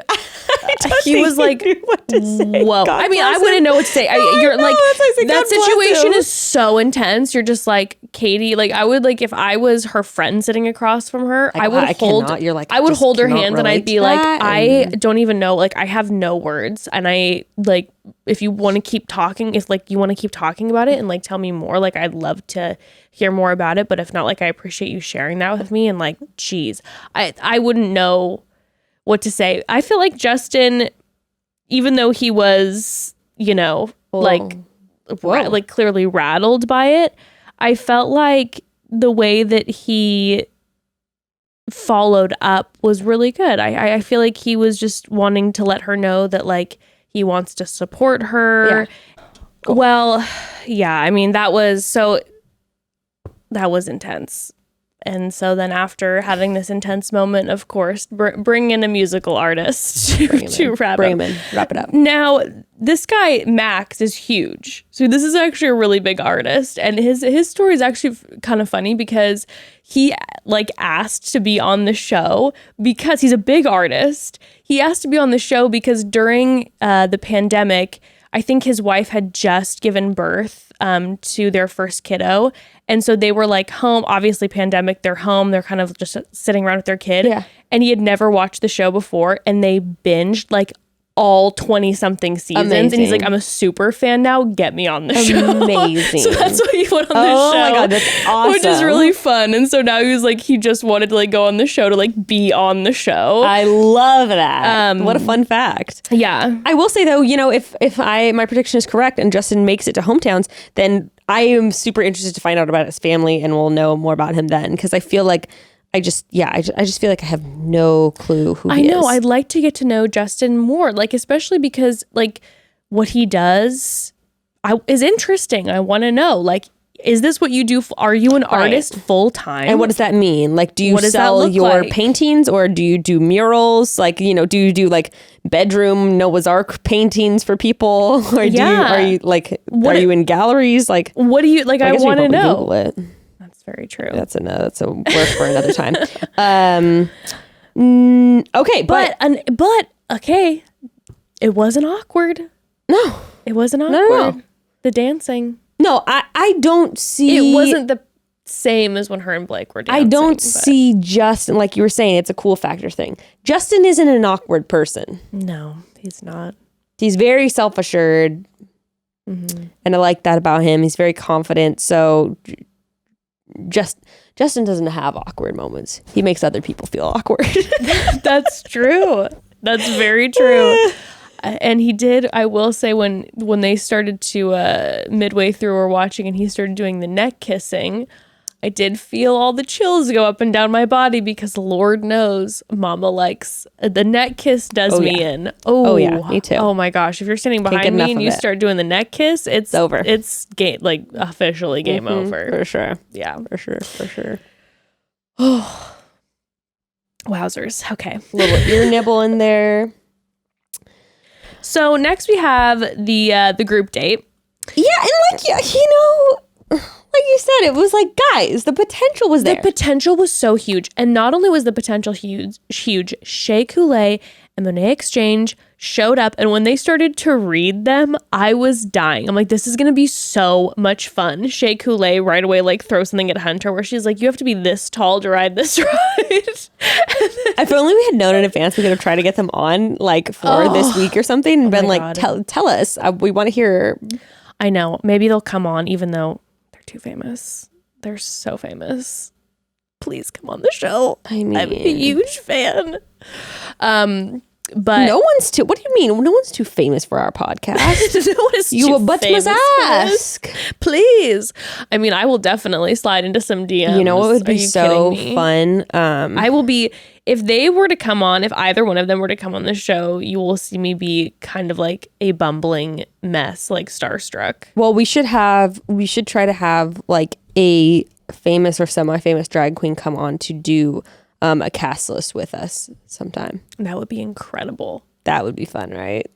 was like, whoa. I mean, I wouldn't know what to say. You're like, that situation is so intense. You're just like, Katie, like I would like, if I was her friend sitting across from her, like, I would hold her hand and I'd be like, I don't even know. Like I have no words. And I like, if you want to keep talking, if like you want to keep talking about it and like tell me more, like I'd love to hear more about it. But if not, like I appreciate you sharing that with me. And like, geez, I wouldn't know what to say. I feel like Justin, even though he was, you know, like clearly rattled by it, I felt like the way that he followed up was really good. I feel like he was just wanting to let her know that like he wants to support her. Yeah. Cool. Well, yeah, I mean, that was intense. And so then after having this intense moment, of course, bring in a musical artist to wrap it up. Now, this guy, Max, is huge. So this is actually a really big artist. And his story is actually kind of funny because he like asked to be on the show because he's a big artist. He asked to be on the show because during the pandemic, I think his wife had just given birth to their first kiddo. And so they were like home, obviously pandemic, they're home. They're kind of just sitting around with their kid. Yeah. And he had never watched the show before. And they binged like all 20 something seasons. Amazing. And he's like, I'm a super fan now. Get me on the show. Amazing. So that's why he went on the show. Oh my God, that's awesome. Which is really fun. And so now he was like, he just wanted to like go on the show to like be on the show. I love that. What a fun fact. Yeah. I will say though, you know, if my prediction is correct and Justin makes it to Hometowns, then I am super interested to find out about his family and we'll know more about him then. Cause I feel like I just feel like I have no clue who he is. I know. I'd like to get to know Justin more, like, especially because like what he does is interesting. I want to know, like, is this what you do? Are you an artist full time? And what does that mean? Like, do you sell your paintings or do you do murals? Like, you know, do you do like bedroom Noah's Ark paintings for people? Or are you in galleries? Like, what do you like? I want to know. Google it. That's very true. That's a work for another time. Okay, but okay, it wasn't awkward. No, it wasn't awkward. No. The dancing. No, I don't see. It wasn't the same as when her and Blake were dancing. I don't see Justin, like you were saying, it's a cool factor thing. Justin isn't an awkward person. No, he's not. He's very self-assured. Mm-hmm. And I like that about him. He's very confident. So Justin doesn't have awkward moments. He makes other people feel awkward. That's true. That's very true. And he did, I will say, when they started to, midway through we're watching and he started doing the neck kissing, I did feel all the chills go up and down my body because Lord knows Mama likes, the neck kiss does me in. Oh yeah, me too. Oh my gosh. If you're standing behind me and you start doing the neck kiss, it's over. It's like officially game over. For sure. Yeah. For sure. Oh, wowzers. Okay. A little ear nibble in there. So next we have the group date. Yeah, and like, you know, like you said, it was like, guys, the potential was there. The potential was so huge. And not only was the potential huge, Shea, Coulee, and Monet exchange showed up. And when they started to read them, I was dying. I'm like, this is going to be so much fun. Shea Coulee right away, like, throws something at Hunter where she's like, you have to be this tall to ride this ride. If only we had known in advance, we could have tried to get them on, like, for this week or something and been like, tell us. We want to hear. I know. Maybe they'll come on even though they're too famous. They're so famous. Please come on the show. I mean, I'm a huge fan. But no one's too. What do you mean? No one's too famous for our podcast. No one is too but must ask. Please. I mean, I will definitely slide into some DMs. You know what would be so fun? I will be. If they were to come on, if either one of them were to come on the show, you will see me be kind of like a bumbling mess, like starstruck. Well, we should try to have like a famous or semi-famous drag queen come on to do a cast list with us sometime. That would be incredible. That would be fun, right?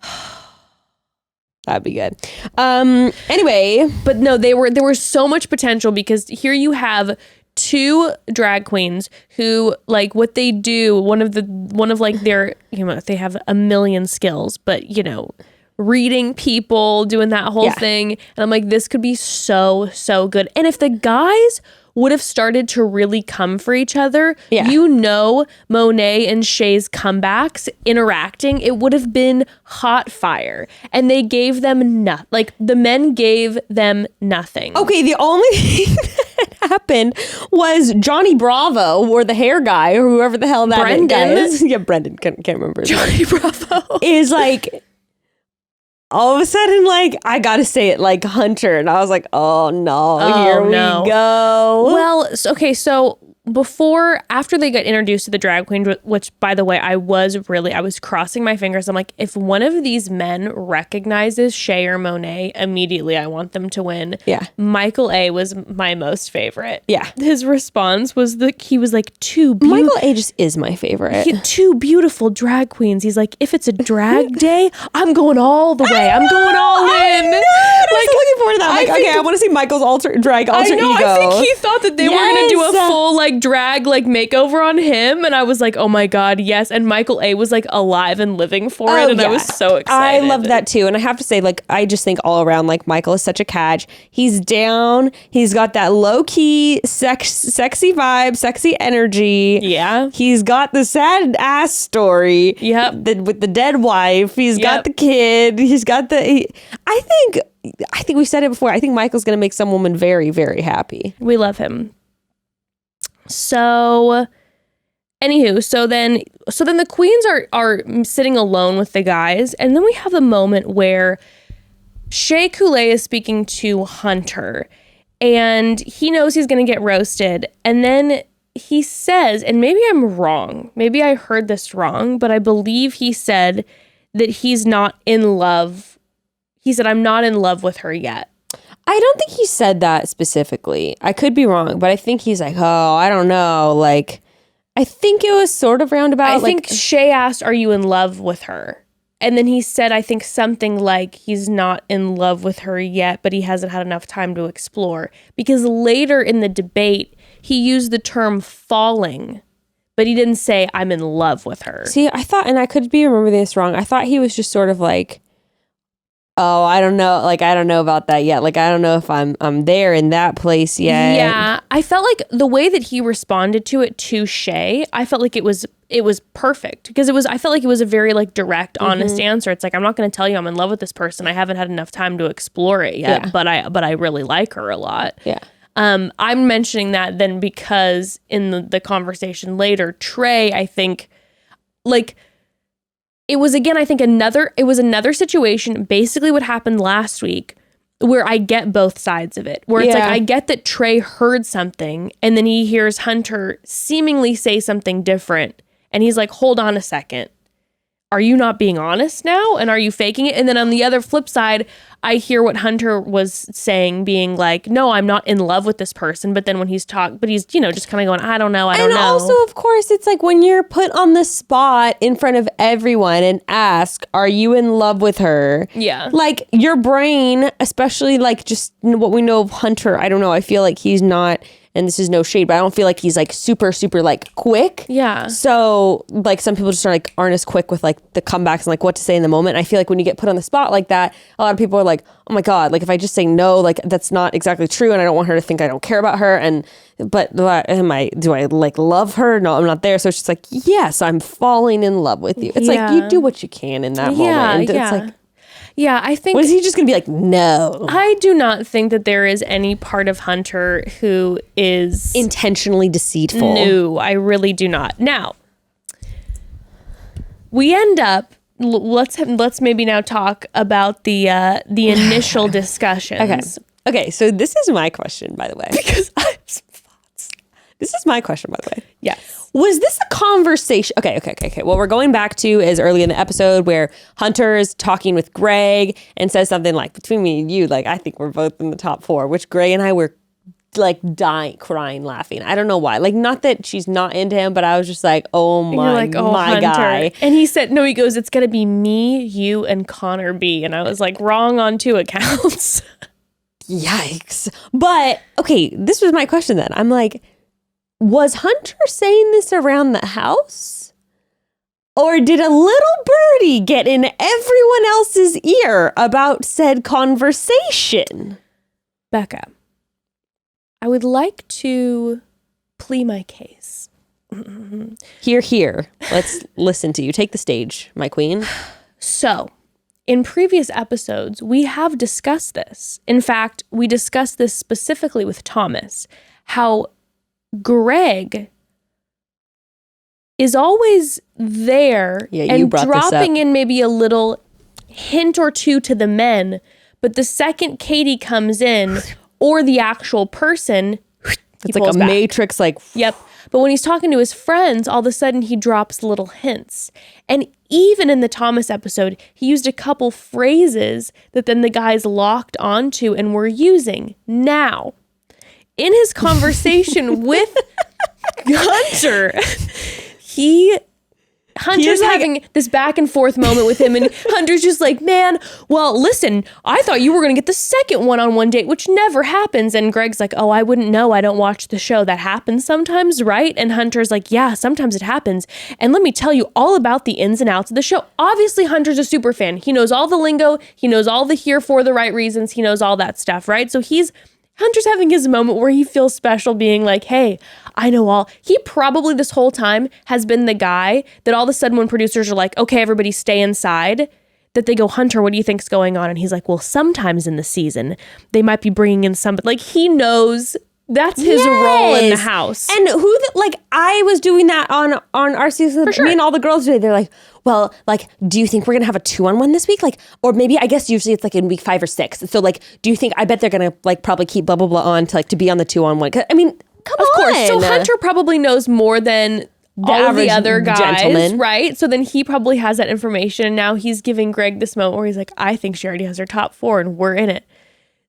That'd be good. Anyway, but no, there was so much potential because here you have two drag queens who, like, what they do, one of like their, you know, they have a million skills, but, you know, reading people, doing that whole thing. And I'm like, this could be so good. And if the guys would have started to really come for each other, you know, Monet and Shea's comebacks, interacting, it would have been hot fire. And they gave them nothing. Like, the men gave them nothing. Okay, the only thing that happened was Johnny Bravo, or the hair guy, or whoever the hell that guy is. Yeah, Brendan, can't remember his name. Johnny Bravo. Is like, all of a sudden, like, I gotta say it like Hunter. And I was like, oh no, here we go. Well, so after they got introduced to the drag queen, which by the way, I was crossing my fingers. I'm like, if one of these men recognizes Shea or Monet, immediately I want them to win. Yeah. Michael A was my most favorite. Yeah. His response was he was like, Michael A just is my favorite. Two beautiful drag queens. He's like, if it's a drag day, I'm going all the way. I'm going all in. Like, looking forward to that. I'm like, okay, I want to see Michael's drag alter ego. I think he thought that they were going to do a full like drag like makeover on him, and I was like, oh my god, yes. And Michael A was like alive and living for it, and I was so excited. I love that too. And I have to say, like, I just think all around, like, Michael is such a catch. He's down. He's got that low key sexy vibe, sexy energy. Yeah. He's got the sad ass story. Yep. With the dead wife. He's got the kid. He's got I think we said it before. I think Michael's going to make some woman very, very happy. We love him. So, anywho, so then the queens are sitting alone with the guys, and then we have a moment where Shea Coulee is speaking to Hunter, and he knows he's going to get roasted, and then he says, and maybe I'm wrong, maybe I heard this wrong, but I believe he said that he's not in love. He said, I'm not in love with her yet. I don't think he said that specifically. I could be wrong, but I think he's like, oh, I don't know. Like, I think it was sort of roundabout. I think Shea asked, are you in love with her? And then he said, I think something like he's not in love with her yet, but he hasn't had enough time to explore. Because later in the debate, he used the term falling, but he didn't say, I'm in love with her. See, I thought, and I could be remembering this wrong, I thought he was just sort of like, oh, I don't know. Like, I don't know about that yet. Like, I don't know if I'm there in that place yet. Yeah. I felt like the way that he responded to it to Shea, I felt like it was perfect because I felt like it was a very like direct, honest answer. It's like, I'm not going to tell you I'm in love with this person. I haven't had enough time to explore it yet, but I really like her a lot. Yeah. I'm mentioning that then because in the conversation later, Trey, I think like, it was another situation, basically what happened last week, where I get both sides of it. Where it's like, I get that Trey heard something, and then he hears Hunter seemingly say something different, and he's like, hold on a second. Are you not being honest now? And are you faking it? And then on the other flip side, I hear what Hunter was saying, being like, no, I'm not in love with this person. But then when he's just kind of going, I don't know. And also, of course, it's like when you're put on the spot in front of everyone and ask, are you in love with her? Yeah. Like your brain, especially like just what we know of Hunter, I don't know. I feel like he's not, and this is no shade, but I don't feel like he's like super, super like quick. Yeah. So like some people just aren't as quick with like the comebacks and like what to say in the moment. I feel like when you get put on the spot like that, a lot of people are like, oh my God, like if I just say no, like that's not exactly true. And I don't want her to think I don't care about her. But do I like love her? No, I'm not there. So it's just like, yes, I'm falling in love with you. It's like you do what you can in that moment. And it's like, yeah, I think... Was he just going to be like, no? I do not think that there is any part of Hunter who is... intentionally deceitful. No, I really do not. Now, we end up... Let's maybe now talk about the initial discussions. Okay, so this is my question, by the way. Because I have some thoughts. This is my question, by the way. Yes. Was this a conversation? Okay. What we're going back to is early in the episode where Hunter is talking with Greg and says something like, between me and you, like, I think we're both in the top 4, which Greg and I were like dying, crying, laughing. I don't know why. Like, not that she's not into him, but I was just like, oh my guy. And he said, no, he goes, it's going to be me, you, and Connor B. And I was like, wrong on 2 accounts. Yikes. But, okay, this was my question then. I'm like, was Hunter saying this around the house? Or did a little birdie get in everyone else's ear about said conversation? Becca, I would like to plead my case. Here. Let's listen to you. Take the stage, my queen. So, in previous episodes, we have discussed this. In fact, we discussed this specifically with Thomas, how Greg is always there and dropping in maybe a little hint or two to the men, but the second Katie comes in or the actual person, it's like a back. matrix, like, yep. But when he's talking to his friends, all of a sudden he drops little hints. And even in the Thomas episode, he used a couple phrases that then the guys locked onto and were using. Now, in his conversation with Hunter, Hunter's having this back and forth moment with him, and Hunter's just like, man, well, listen, I thought you were going to get the second one-on-one date, which never happens. And Greg's like, oh, I wouldn't know. I don't watch the show. That happens sometimes, right? And Hunter's like, yeah, sometimes it happens. And let me tell you all about the ins and outs of the show. Obviously, Hunter's a super fan. He knows all the lingo. He knows all the here for the right reasons. He knows all that stuff, right? So Hunter's having his moment where he feels special being like, hey, I know all. He probably this whole time has been the guy that all of a sudden when producers are like, okay, everybody stay inside, that they go, Hunter, what do you think's going on? And he's like, well, sometimes in the season, they might be bringing in somebody. Like, he knows that's his role in the house. And I was doing that on our season. Sure. Me and all the girls today, they're like, well, like, do you think we're gonna have a 2-on-1 this week? Like, or maybe, I guess usually it's like in week 5 or 6. So like, do you think, I bet they're gonna like probably keep blah, blah, blah on to be on the 2-on-1. I mean, come on. Of course. So Hunter probably knows more than all of the other guys, gentleman. right? So then he probably has that information. And now he's giving Greg this moment where he's like, I think she already has her top 4 and we're in it.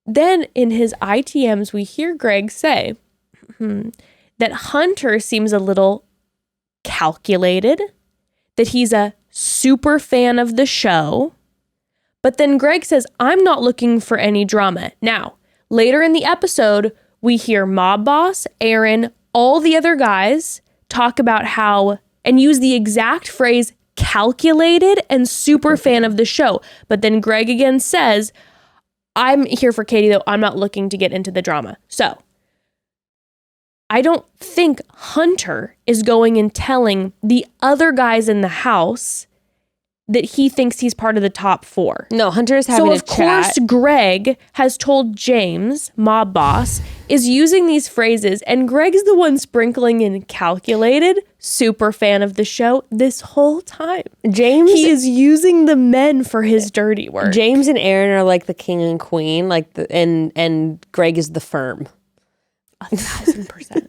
Then in his ITMs, we hear Greg say that Hunter seems a little calculated, that he's a super fan of the show. But then Greg says, I'm not looking for any drama. Now, later in the episode, we hear Mob Boss, Aaron, all the other guys talk about how, and use the exact phrase, calculated and super fan of the show. But then Greg again says, I'm here for Katie, though. I'm not looking to get into the drama. So I don't think Hunter is going and telling the other guys in the house that he thinks he's part of the top 4. No, Hunter is having a chat. So of course Greg has told James, Mob Boss, is using these phrases, and Greg's the one sprinkling in calculated, super fan of the show this whole time. He is using the men for his dirty work. James and Aaron are like the king and queen, and Greg is the firm. 1,000%.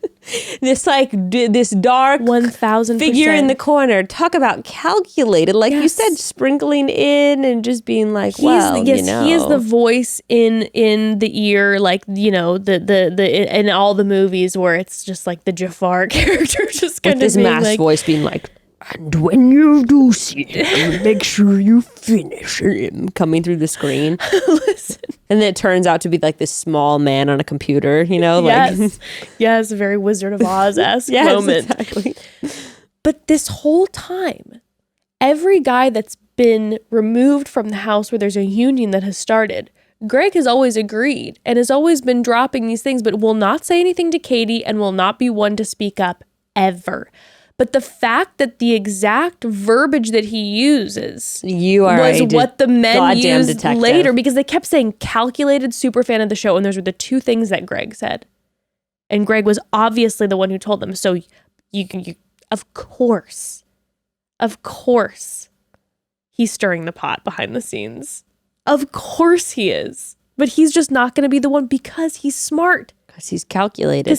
This dark 1,000% figure in the corner. Talk about calculated, like you said, sprinkling in and just being like, he is the voice in the ear, like, you know, the in all the movies where it's just like the Jafar character just kind of this mass voice being like, and when you do see him, make sure you finish him, coming through the screen. Listen. And then it turns out to be like this small man on a computer, you know? Yes. Yes, a very Wizard of Oz-esque moment. Exactly. But this whole time, every guy that's been removed from the house where there's a union that has started, Greg has always agreed and has always been dropping these things, but will not say anything to Katie and will not be one to speak up ever. But the fact that the exact verbiage that he uses was what the men used later, because they kept saying calculated, super fan of the show, and those were the 2 things that Greg said. And Greg was obviously the one who told them. So you of course, he's stirring the pot behind the scenes. Of course he is. But he's just not going to be the one because he's smart. Because he's calculated.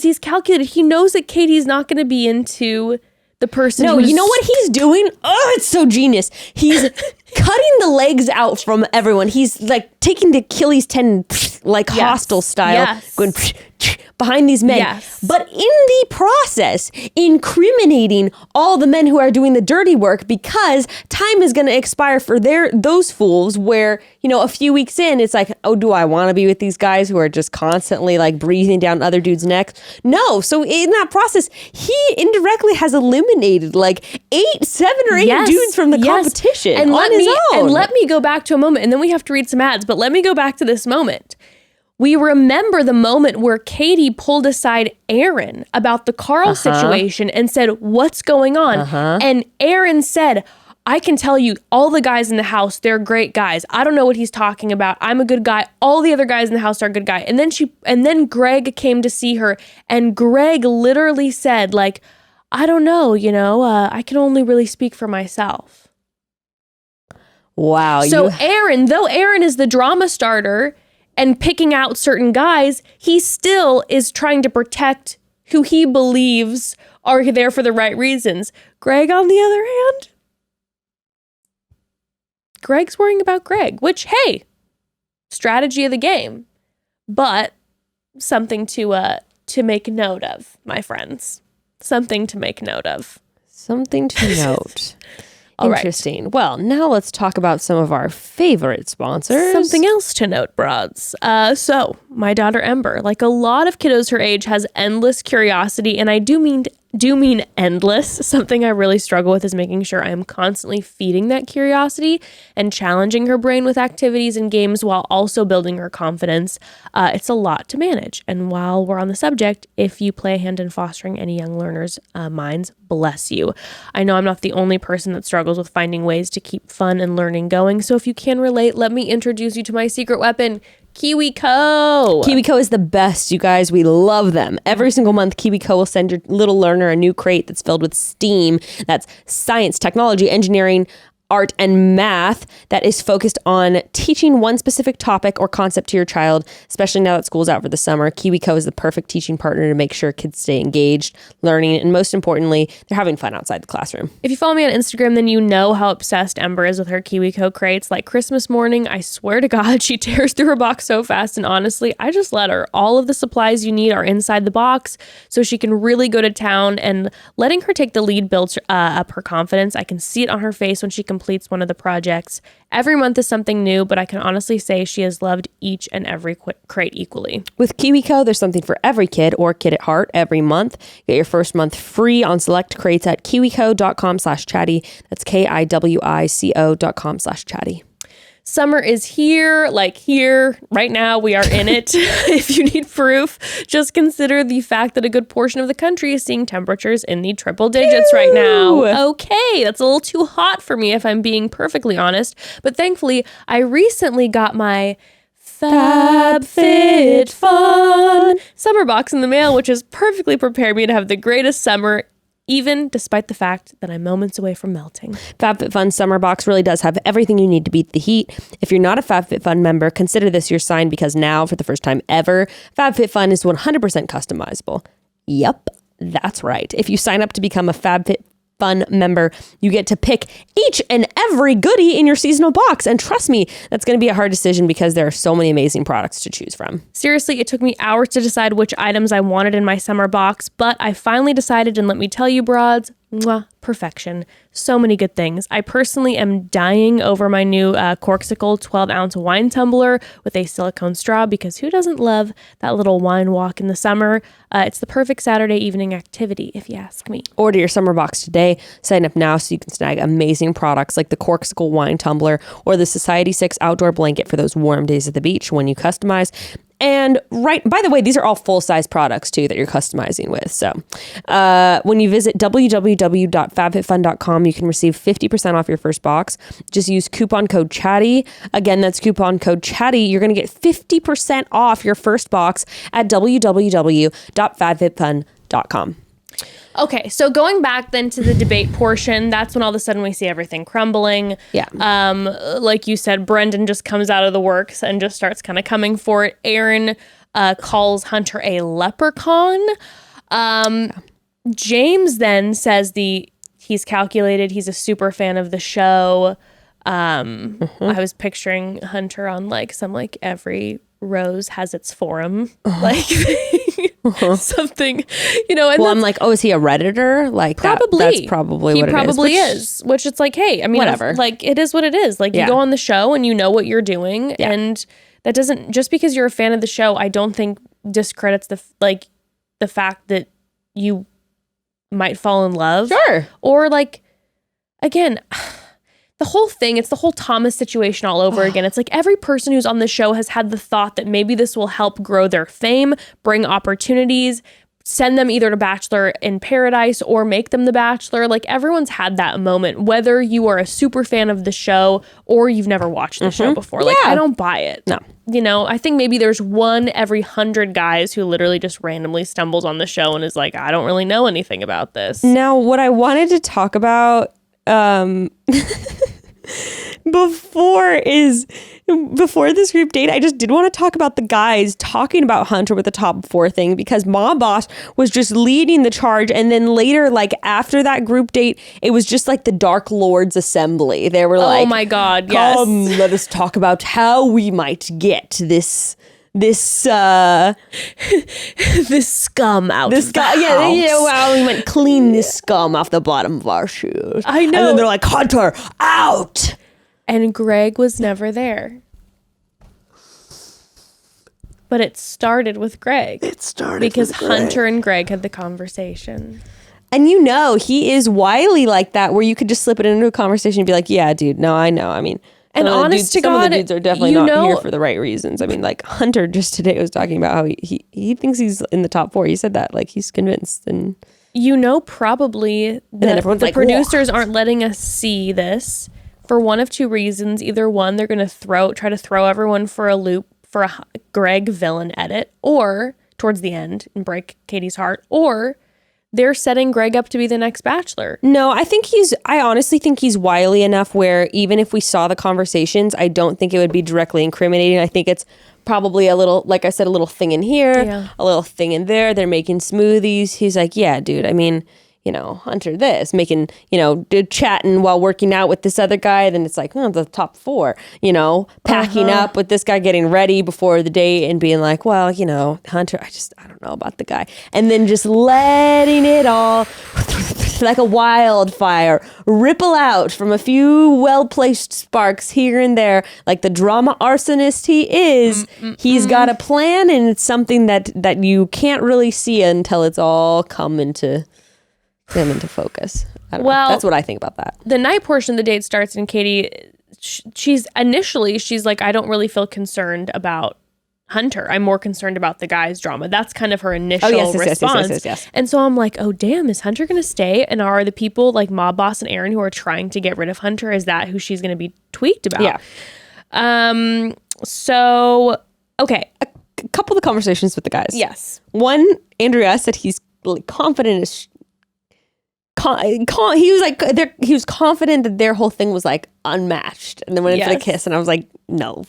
He knows that Katie's not going to be into the person. No, you know what he's doing? Oh, it's so genius. He's cutting the legs out from everyone. He's like taking the Achilles tendon, like hostile style, going behind these men. Yes. But in the process, incriminating all the men who are doing the dirty work, because time is going to expire for those fools where, you know, a few weeks in, it's like, oh, do I want to be with these guys who are just constantly like breathing down other dudes' necks? No. So in that process, he indirectly has eliminated like 7 or 8 dudes from the competition and on his own. And let me go back to a moment, and then we have to read some ads, but let me go back to this moment. We remember the moment where Katie pulled aside Aaron about the Carl situation and said, what's going on? And Aaron said, I can tell you all the guys in the house, they're great guys. I don't know what he's talking about. I'm a good guy. All the other guys in the house are a good guy. And then Greg came to see her, and Greg literally said, like, I don't know, you know, I can only really speak for myself. Wow. So Aaron, though Aaron is the drama starter and picking out certain guys, he still is trying to protect who he believes are there for the right reasons. Greg, on the other hand, Greg's worrying about Greg, which, hey, strategy of the game, but something to make note of, my friends. Something to make note of. Something to note. All Interesting. Right. Well, now let's talk about some of our favorite sponsors. Something else to note, broads. So my daughter Ember, like a lot of kiddos her age, has endless curiosity, and I do mean endless. Something I really struggle with is making sure I am constantly feeding that curiosity and challenging her brain with activities and games while also building her confidence. It's a lot to manage. And while we're on the subject, if you play a hand in fostering any young learners' minds, bless you. I know I'm not the only person that struggles with finding ways to keep fun and learning going. So if you can relate, let me introduce you to my secret weapon, KIWICO. KIWICO is the best, you guys. We love them. Every single month, KIWICO will send your little learner a new crate that's filled with STEAM. That's science, technology, engineering, art, and math that is focused on teaching one specific topic or concept to your child, especially now that school's out for the summer. KIWICO is the perfect teaching partner to make sure kids stay engaged, learning, and most importantly, they're having fun outside the classroom. If you follow me on Instagram, then you know how obsessed Ember is with her KIWICO crates. Like Christmas morning, I swear to God, she tears through her box so fast, and honestly, I just let her. All of the supplies you need are inside the box, so she can really go to town, and letting her take the lead builds up her confidence. I can see it on her face when she completes one of the projects. Every month is something new, but I can honestly say she has loved each and every crate equally. With KIWICO, there's something for every kid or kid at heart every month. Get your first month free on select crates at kiwico.com/chatty. That's KIWICO.com/chatty. Summer is here, like here, right now. We are in it. If you need proof, just consider the fact that a good portion of the country is seeing temperatures in the triple digits right now. Okay, that's a little too hot for me if I'm being perfectly honest. But thankfully, I recently got my FabFitFun summer box in the mail, which has perfectly prepared me to have the greatest summer, even despite the fact that I'm moments away from melting. FabFitFun Summer Box really does have everything you need to beat the heat. If you're not a FabFitFun member, consider this your sign, because now, for the first time ever, FabFitFun is 100% customizable. Yep, that's right. If you sign up to become a FabFitFun member, you get to pick each and every goodie in your seasonal box. And trust me, that's going to be a hard decision because there are so many amazing products to choose from. Seriously, it took me hours to decide which items I wanted in my summer box, but I finally decided, and let me tell you, broads, mwah, perfection. So many good things. I personally am dying over my new Corksicle 12-ounce wine tumbler with a silicone straw, because who doesn't love that little wine walk in the summer? It's the perfect Saturday evening activity, if you ask me. Order your summer box today. Sign up now so you can snag amazing products like the Corksicle wine tumbler or the Society 6 outdoor blanket for those warm days at the beach when you customize. And by the way, these are all full-size products too that you're customizing with. So when you visit www.fabfitfun.com, you can receive 50% off your first box. Just use coupon code CHATTY. Again, that's coupon code CHATTY. You're going to get 50% off your first box at www.fabfitfun.com. Okay, so going back then to the debate portion, that's when all of a sudden we see everything crumbling. Yeah. Like you said, Brendan just comes out of the works and just starts kind of coming for it. Aaron calls Hunter a leprechaun. James then says he's calculated. He's a super fan of the show. I was picturing Hunter on some every rose has its forum, something, And I'm like, oh, is he a Redditor? Probably. That's probably what it is. He probably is, which it's like, hey, I mean, whatever. It is what it is. You go on the show and you know what you're doing, and that doesn't, just because you're a fan of the show, I don't think discredits the fact that you might fall in love. Sure. Or again, the whole thing, it's the whole Thomas situation all over again. It's like every person who's on the show has had the thought that maybe this will help grow their fame, bring opportunities, send them either to Bachelor in Paradise or make them the Bachelor. Everyone's had that moment, whether you are a super fan of the show or you've never watched the show before. I don't buy it. No. I think maybe there's one every 100 guys who literally just randomly stumbles on the show and is like, I don't really know anything about this. Now, what I wanted to talk about, before this group date, I just did want to talk about the guys talking about Hunter with the top 4 thing, because Mob Boss was just leading the charge. And then later, like after that group date, it was just like the Dark Lords assembly. They were like, oh my God, come, yes. let us talk about how we might get this this scum out this of the guy, house. yeah, wow, we went clean this scum off the bottom of our shoes. I know. And then they're like, Hunter, out. And Greg was never there. But it started with Greg. It started because with Greg. Hunter and Greg had the conversation. And you know, he is wily like that, where you could just slip it into a conversation and be like, yeah, dude, no, I know. I mean, And honest to some of God, the dudes are definitely you not know- here for the right reasons. I mean, like Hunter just today was talking about how he thinks he's in the top 4. He said that, like, he's convinced. And You know, probably then everyone's the like, producers "What?" aren't letting us see this for one of 2 reasons. Either one, they're going to try to throw everyone for a loop for a Greg villain edit, or towards the end and break Katie's heart, or they're setting Greg up to be the next Bachelor. No, I honestly think he's wily enough where even if we saw the conversations, I don't think it would be directly incriminating. I think it's probably a little, like I said, a little thing in here, Yeah. a little thing in there. They're making smoothies. He's like, yeah, dude, I mean, you know, Hunter this, making, you know, chatting while working out with this other guy. Then it's like, oh, the top 4, you know, packing up with this guy, getting ready before the date and being like, well, you know, Hunter, I don't know about the guy. And then just letting it all like a wildfire ripple out from a few well-placed sparks here and there. Like the drama arsonist he is, he's got a plan, and it's something that you can't really see until it's all come into focus. I don't know. Well, That's what I think about that. The night portion of the date starts, and Katie, she's like, I don't really feel concerned about Hunter. I'm more concerned about the guy's drama. That's kind of her initial response. Yes. And so I'm like, oh, damn, is Hunter going to stay? And are the people like Mob Boss and Aaron who are trying to get rid of Hunter, is that who she's going to be tweaked about? Yeah. So, okay. A couple of the conversations with the guys. Yes. One, Andrea said he's like confident as he was like he was confident that their whole thing was like unmatched, and then went in for the kiss, and I was like, no.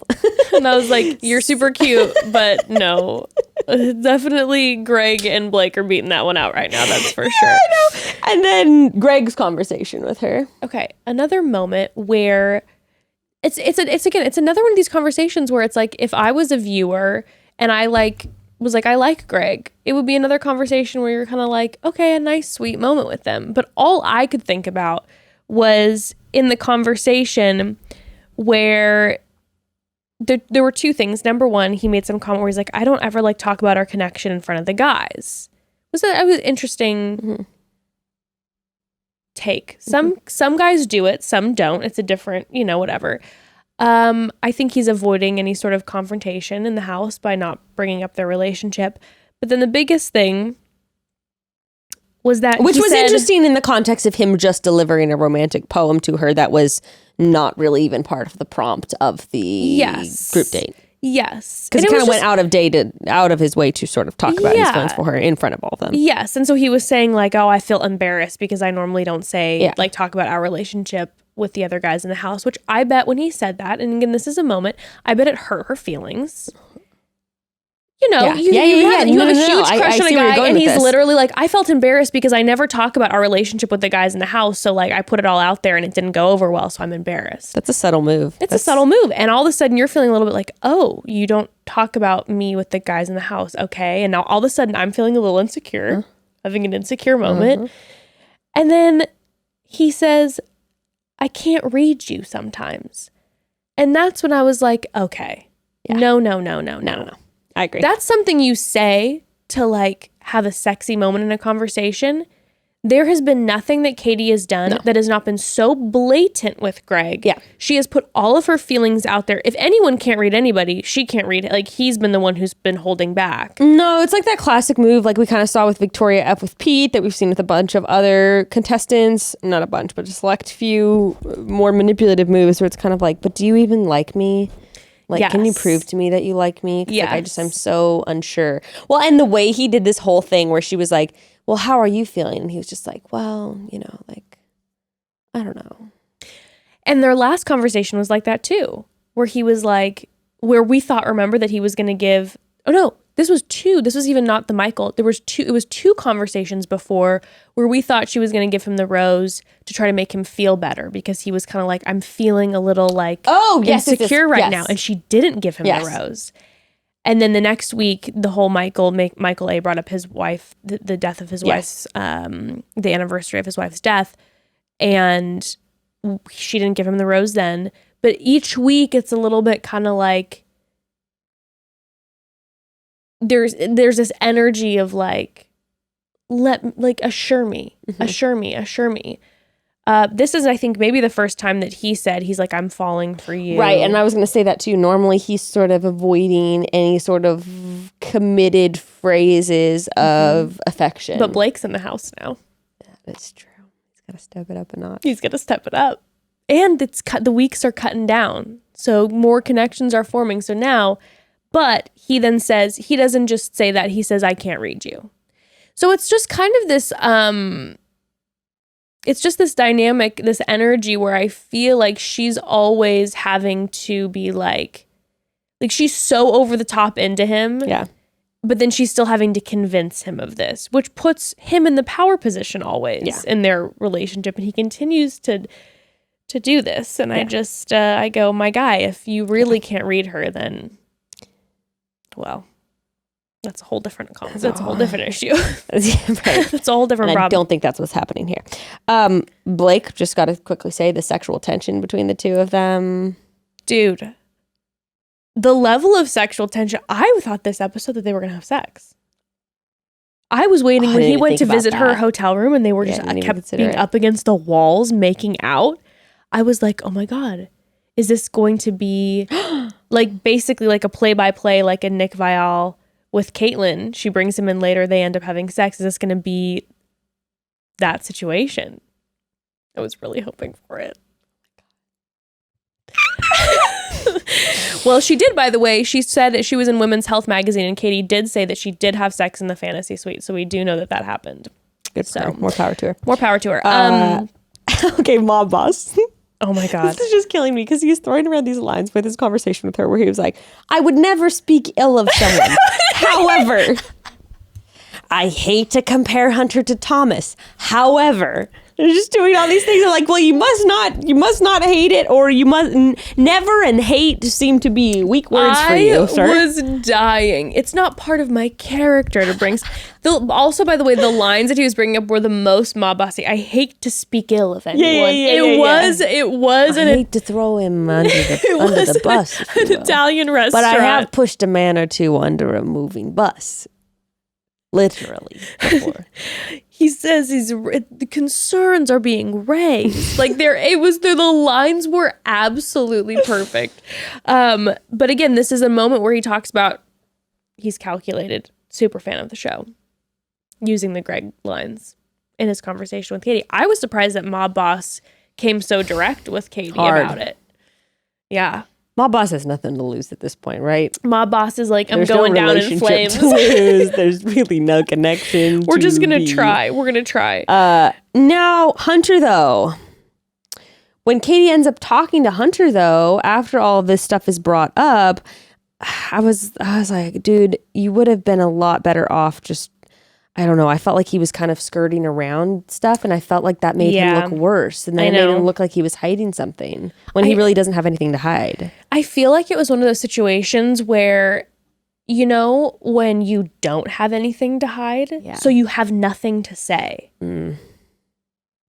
And I was like, you're super cute, but no. Definitely Greg and Blake are beating that one out right now, that's for sure. I know. And then Greg's conversation with her. Okay, another moment where it's another one of these conversations where it's like, if I was a viewer and I was like, I like Greg, it would be another conversation where you're kind of like, okay, a nice sweet moment with them. But all I could think about was in the conversation where there were 2 things. Number one, he made some comment where he's like, I don't ever like talk about our connection in front of the guys. Was an interesting take. Some guys do it, some don't. It's a different, whatever. I think he's avoiding any sort of confrontation in the house by not bringing up their relationship. But then the biggest thing was that Which was interesting in the context of him just delivering a romantic poem to her that was not really even part of the prompt of the group date. Yes. Because he kind of went out of his way to sort of talk about his feelings for her in front of all of them. Yes. And so he was saying like, oh, I feel embarrassed because I normally don't say, like, talk about our relationship with the other guys in the house, which I bet when he said that, and again, this is a moment, I bet it hurt her feelings. You have a huge crush on a guy, and he's literally like, I felt embarrassed because I never talk about our relationship with the guys in the house, so like I put it all out there and it didn't go over well, so I'm embarrassed. That's a subtle move. It's a subtle move, and all of a sudden you're feeling a little bit like, oh, you don't talk about me with the guys in the house, okay? And now all of a sudden I'm feeling a little insecure, having an insecure moment, and then he says, I can't read you sometimes. And that's when I was like, okay, no. I agree. That's something you say to like have a sexy moment in a conversation. There has been nothing that Katie has done that has not been so blatant with Greg. Yeah. She has put all of her feelings out there. If anyone can't read anybody, she can't read it. Like, he's been the one who's been holding back. No, it's like that classic move like we kind of saw with Victoria F with Pete, that we've seen with a bunch of other contestants. Not a bunch, but a select few more manipulative moves where it's kind of like, but do you even like me? Like, can you prove to me that you like me? Yeah. Like, I'm so unsure. Well, and the way he did this whole thing where she was like, well, how are you feeling? And he was just like, well, like, I don't know. And their last conversation was like that too, where he was like, where we thought, remember that he was going to give, oh no, this was even not the Michael. It was two conversations before where we thought she was going to give him the rose to try to make him feel better because he was kind of like, I'm feeling a little like insecure right now. And she didn't give him the rose. And then the next week, the whole Michael A brought up his wife, the death of his wife's, the anniversary of his wife's death. And she didn't give him the rose then. But each week it's a little bit kind of like, there's this energy of like, assure me. This is, I think, maybe the first time that he's like, I'm falling for you. Right. And I was going to say that too. Normally he's sort of avoiding any sort of committed phrases of affection. But Blake's in the house now. That is true. He's got to step it up a notch. He's got to step it up. And the weeks are cutting down. So more connections are forming. So now, but he then says, he doesn't just say that, he says, I can't read you. So it's just kind of this, it's just this dynamic, this energy where I feel like she's always having to be like she's so over the top into him. Yeah. But then she's still having to convince him of this, which puts him in the power position always in their relationship. And he continues to do this. And I go, my guy, if you really can't read her, then, well, that's a whole different that's a whole different issue. That's a whole different problem. I don't think that's what's happening here. Blake, just got to quickly say the sexual tension between the two of them. Dude, the level of sexual tension, I thought this episode that they were going to have sex. I was waiting when he went to visit her hotel room and they were just kept being up against the walls, making out. I was like, oh my God, is this going to be like basically like a play-by-play, like a Nick Viall with Caitlyn? She brings him in later, they end up having sex. Is this going to be that situation? I was really hoping for it. Well, she did, by the way. She said that she was in Women's Health magazine, and Katie did say that she did have sex in the fantasy suite. So we do know that happened. Good for her. More power to her. More power to her. Okay, mob boss. Oh my God. This is just killing me because he's throwing around these lines with his conversation with her where he was like, I would never speak ill of someone. However, I hate to compare Hunter to Thomas. However, they're just doing all these things. They're like, well, you must not hate it, or you must never, and hate seem to be weak words for you, sir. I was dying. It's not part of my character to bring. Also, by the way, the lines that he was bringing up were the most mob bossy. I hate to speak ill of anyone. It was. I hate to throw him under the bus. An Italian restaurant. But I have pushed a man or two under a moving bus. Literally before. He says the concerns are being raised. Like the lines were absolutely perfect. But again, this is a moment where he talks about he's calculated, super fan of the show, using the Greg lines in his conversation with Katie. I was surprised that Mob Boss came so direct with Katie about it. Yeah. Mob Boss has nothing to lose at this point, right? Mob Boss is like, I'm going down in flames. There's really no connection. We're just going to try. We're going to try. Now, Hunter, though. When Katie ends up talking to Hunter, though, after all this stuff is brought up, I was like, dude, you would have been a lot better off just, I don't know. I felt like he was kind of skirting around stuff, and I felt like that made him look worse. And then it made him look like he was hiding something when he really doesn't have anything to hide. I feel like it was one of those situations where, you know, when you don't have anything to hide, so you have nothing to say.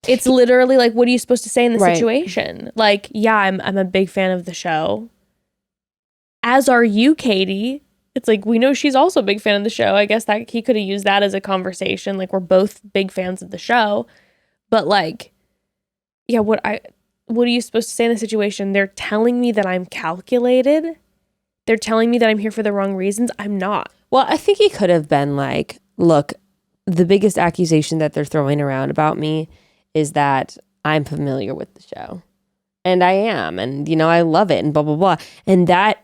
It's literally like, what are you supposed to say in the situation? Like, yeah, I'm a big fan of the show. As are you, Katie. It's like, we know she's also a big fan of the show. I guess that he could have used that as a conversation. Like, we're both big fans of the show. But like, yeah, what are you supposed to say in the situation? They're telling me that I'm calculated. They're telling me that I'm here for the wrong reasons. I'm not. Well, I think he could have been like, look, the biggest accusation that they're throwing around about me is that I'm familiar with the show. And I am. And, you know, I love it and blah, blah, blah. And that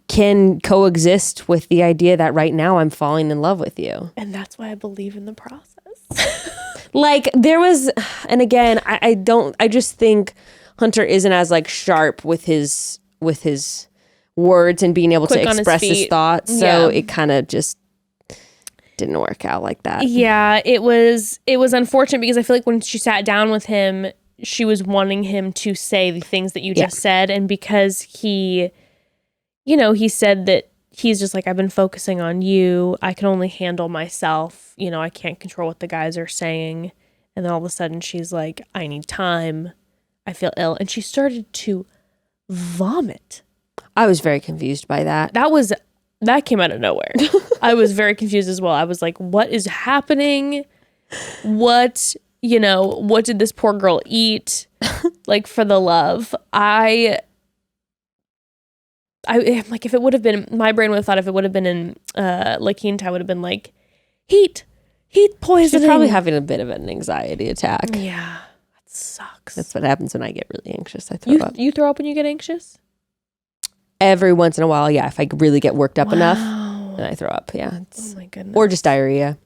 can coexist with the idea that right now I'm falling in love with you. And that's why I believe in the process. Like there was, and again, I just think Hunter isn't as like sharp with his words and being able Quick to on his express his feet. thoughts. So it kind of just didn't work out like that. Yeah, it was unfortunate because I feel like when she sat down with him, she was wanting him to say the things that you just said. And because he said that he's just like, I've been focusing on you. I can only handle myself. I can't control what the guys are saying. And then all of a sudden she's like, I need time. I feel ill. And she started to vomit. I was very confused by that. That came out of nowhere. I was very confused as well. I was like, what is happening? What did this poor girl eat? Like, for the love. I like, if it would have been, my brain would have thought if it would have been in La Quinta, I would have been like, heat poisoning. She's probably having a bit of an anxiety attack. Yeah, that sucks. That's what happens when I get really anxious. I throw up. You throw up when you get anxious? Every once in a while, yeah. If I really get worked up enough, then I throw up. Yeah. Oh my goodness. Or just diarrhea.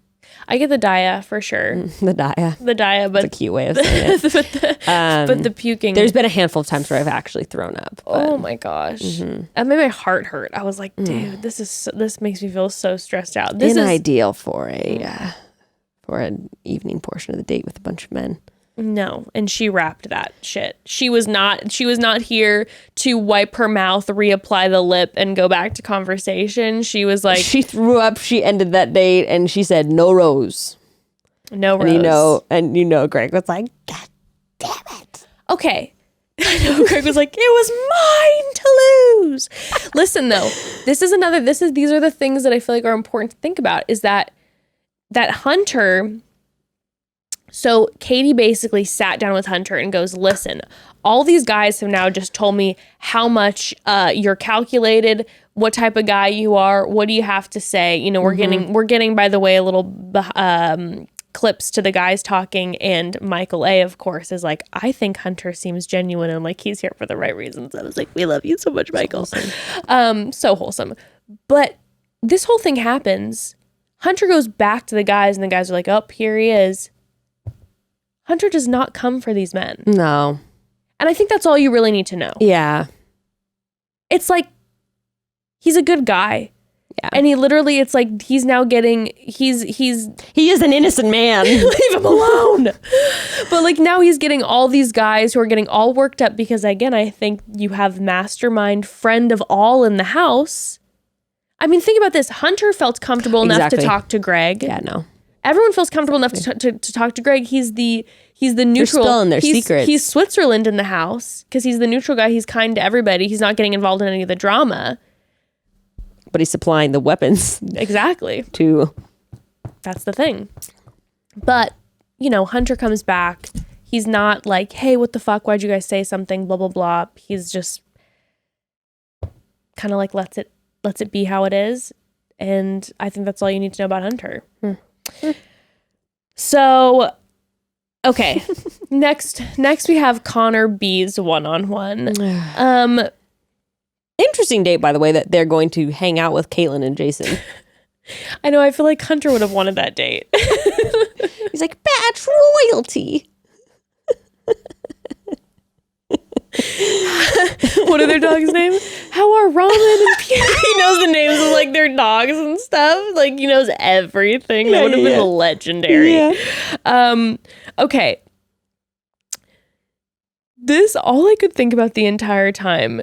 I get the dia for sure. The dia. The dia, but That's a cute way of saying it. but the puking. There's been a handful of times where I've actually thrown up. Oh my gosh. That made my heart hurt. I was like, dude, this makes me feel so stressed out. This is ideal for an evening portion of the date with a bunch of men. No, and she wrapped that shit. She was not here to wipe her mouth, reapply the lip, and go back to conversation. She was like, she threw up. She ended that date, and she said, "No rose, no rose." And Greg was like, "God damn it!" Okay, I know Greg was like, "It was mine to lose." Listen, though, these are the things that I feel like are important to think about. Is that Hunter. So Katie basically sat down with Hunter and goes, listen, all these guys have now just told me how much you're calculated, what type of guy you are, what do you have to say? We're getting, by the way, a little clips to the guys talking, and Michael A, of course, is like, I think Hunter seems genuine and like he's here for the right reasons. I was like, we love you so much, Michael. So wholesome. But this whole thing happens. Hunter goes back to the guys, and the guys are like, oh, here he is. Hunter does not come for these men. No. And I think that's all you really need to know. Yeah. It's like, he's a good guy. Yeah. And he literally, it's like, he's now getting, he is an innocent man. Leave him alone. But like, now he's getting all these guys who are getting all worked up because, again, I think you have mastermind friend of all in the house. I mean, think about this. Hunter felt comfortable enough to talk to Greg. Yeah, no. Everyone feels comfortable enough to talk to Greg. He's the neutral. They're spilling their secrets. He's Switzerland in the house because he's the neutral guy. He's kind to everybody. He's not getting involved in any of the drama. But he's supplying the weapons. Exactly. That's the thing. But, Hunter comes back. He's not like, hey, what the fuck? Why'd you guys say something? Blah, blah, blah. He's just kind of like lets it be how it is. And I think that's all you need to know about Hunter. So, okay. Next we have Connor B's one-on-one. Interesting date, by the way, that they're going to hang out with Caitlin and Jason. I know. I feel like Hunter would have wanted that date. He's like, batch royalty. What are their dogs' names? How are Ramen and Peter? He knows the names of like their dogs and stuff. Like he knows everything. That would have been legendary. Yeah. Okay. All I could think about the entire time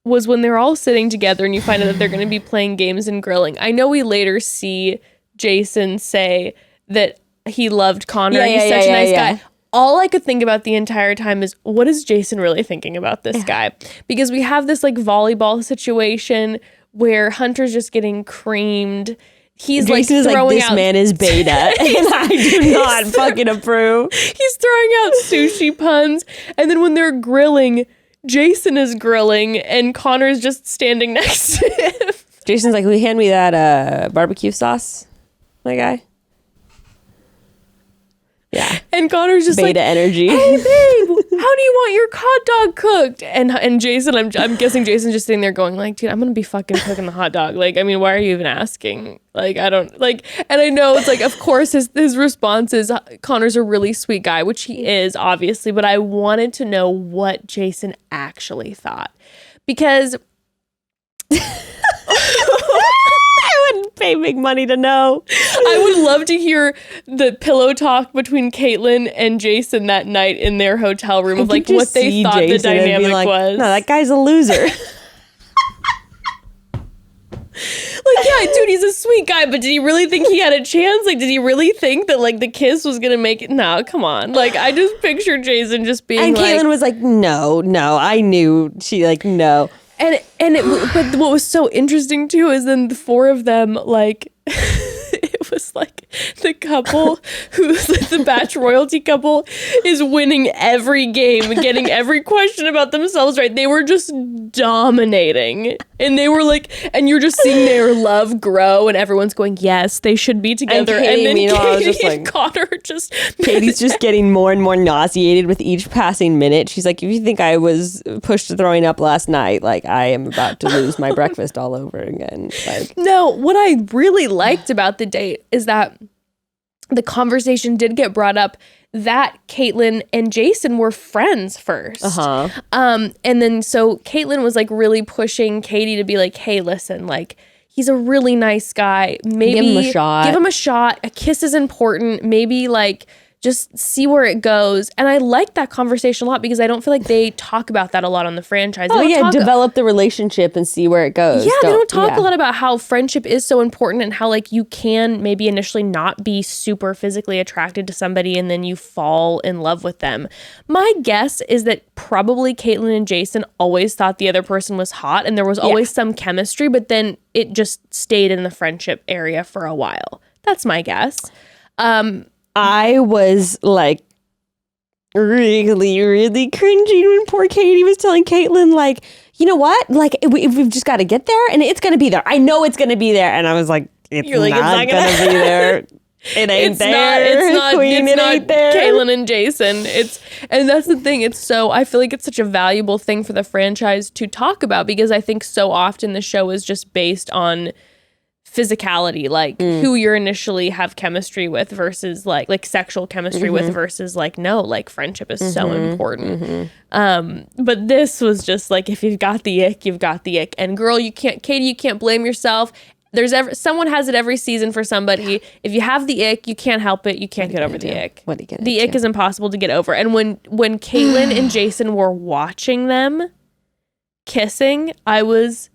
was when they're all sitting together and you find out that they're going to be playing games and grilling. I know we later see Jason say that he loved Connor. He's such a nice guy. All I could think about the entire time is, what is Jason really thinking about this guy? Because we have this like volleyball situation where Hunter's just getting creamed. He's Jason like throwing this man is beta, and I do not fucking approve. He's throwing out sushi puns, and then when they're grilling, Jason is grilling, and Connor's just standing next to him. Jason's like, will you hand me that barbecue sauce, my guy? Yeah. And Connor's just beta like, energy. hey babe, how do you want your hot dog cooked? And Jason, I'm guessing Jason's just sitting there going like, dude, I'm gonna be fucking cooking the hot dog. Like, I mean, why are you even asking? Like, I don't like, and I know it's like, of course his response is Connor's a really sweet guy, which he is obviously, but I wanted to know what Jason actually thought, because I wouldn't pay big money to know. I would love to hear the pillow talk between Caitlin and Jason that night in their hotel room of like what they thought the dynamic was. No, that guy's a loser. Like, yeah, dude, he's a sweet guy, but did he really think he had a chance? Like, did he really think that like the kiss was gonna make it? No, come on. Like, I just picture Jason just being and like, Caitlin was like, no, I knew. She like, no. But what was so interesting too is then the four of them, like, it was like the couple who's like the Batch royalty couple is winning every game, getting every question about themselves right. They were just dominating, and they were like, and you're just seeing their love grow, and everyone's going, yes, they should be together. And then Katie, I was just like, Connor just Katie's just getting more and more nauseated with each passing minute. She's like, if you think I was pushed to throwing up last night, like I am about to lose my breakfast all over again. Like, no, what I really liked about the date is that the conversation did get brought up that Caitlin and Jason were friends first. And then so Caitlin was like really pushing Katie to be like, hey, listen, like he's a really nice guy. Maybe give him a shot. Give him a shot. A kiss is important. Maybe like just see where it goes. And I like that conversation a lot because I don't feel like they talk about that a lot on the franchise. Oh yeah, develop the relationship and see where it goes. Yeah, they don't talk a lot about how friendship is so important and how like you can maybe initially not be super physically attracted to somebody and then you fall in love with them. My guess is that probably Caitlin and Jason always thought the other person was hot and there was always some chemistry, but then it just stayed in the friendship area for a while. That's my guess. I was like really, really cringing when poor Katie was telling Caitlin, like, you know what? Like, we've just got to get there and it's going to be there. I know it's going to be there. And I was like, it's not going to be there. It ain't there. It's not Queen, it ain't there. Caitlin and Jason. And that's the thing. I feel like it's such a valuable thing for the franchise to talk about because I think so often the show is just based on physicality, like who you're initially have chemistry with versus like sexual chemistry with versus like no, like friendship is so important. But this was just like, if you've got the ick, you've got the ick. And girl, Katie, you can't blame yourself. Someone has it every season for somebody. If you have the ick, you can't help it. You can't get over the ick. What are you gonna The ick is impossible to get over. And when Caitlin and Jason were watching them kissing, I was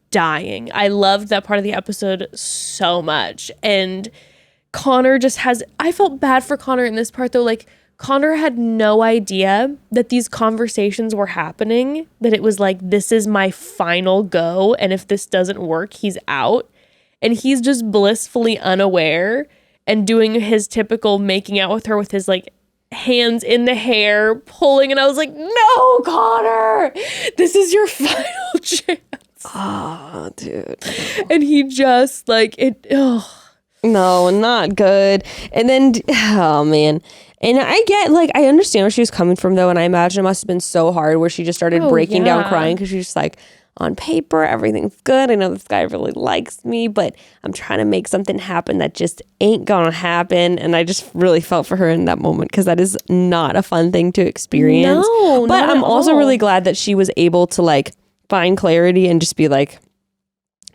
dying. I loved that part of the episode so much. And Connor I felt bad for Connor in this part though. Like Connor had no idea that these conversations were happening, that it was like, this is my final go. And if this doesn't work, he's out. And he's just blissfully unaware and doing his typical making out with her with his like hands in the hair, pulling. And I was like, no, Connor, this is your final chance. Oh, dude. And he just like it. Oh. No, not good. And then, oh man. And I understand where she was coming from though. And I imagine it must have been so hard where she just started breaking down crying because she's just like, on paper, everything's good. I know this guy really likes me, but I'm trying to make something happen that just ain't gonna happen. And I just really felt for her in that moment because that is not a fun thing to experience. No, but I'm also really glad that she was able to like find clarity and just be like,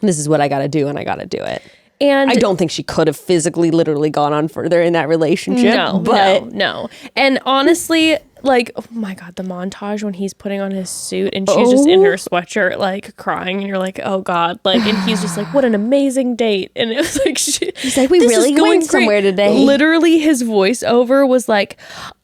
this is what I gotta do and I gotta do it. And I don't think she could have physically literally gone on further in that relationship. No. And honestly, like, oh my God, the montage when he's putting on his suit and she's just in her sweatshirt, like crying, and you're like, oh God, like, and he's just like, what an amazing date. And it was like, he's like, we really going somewhere today. Literally, his voiceover was like,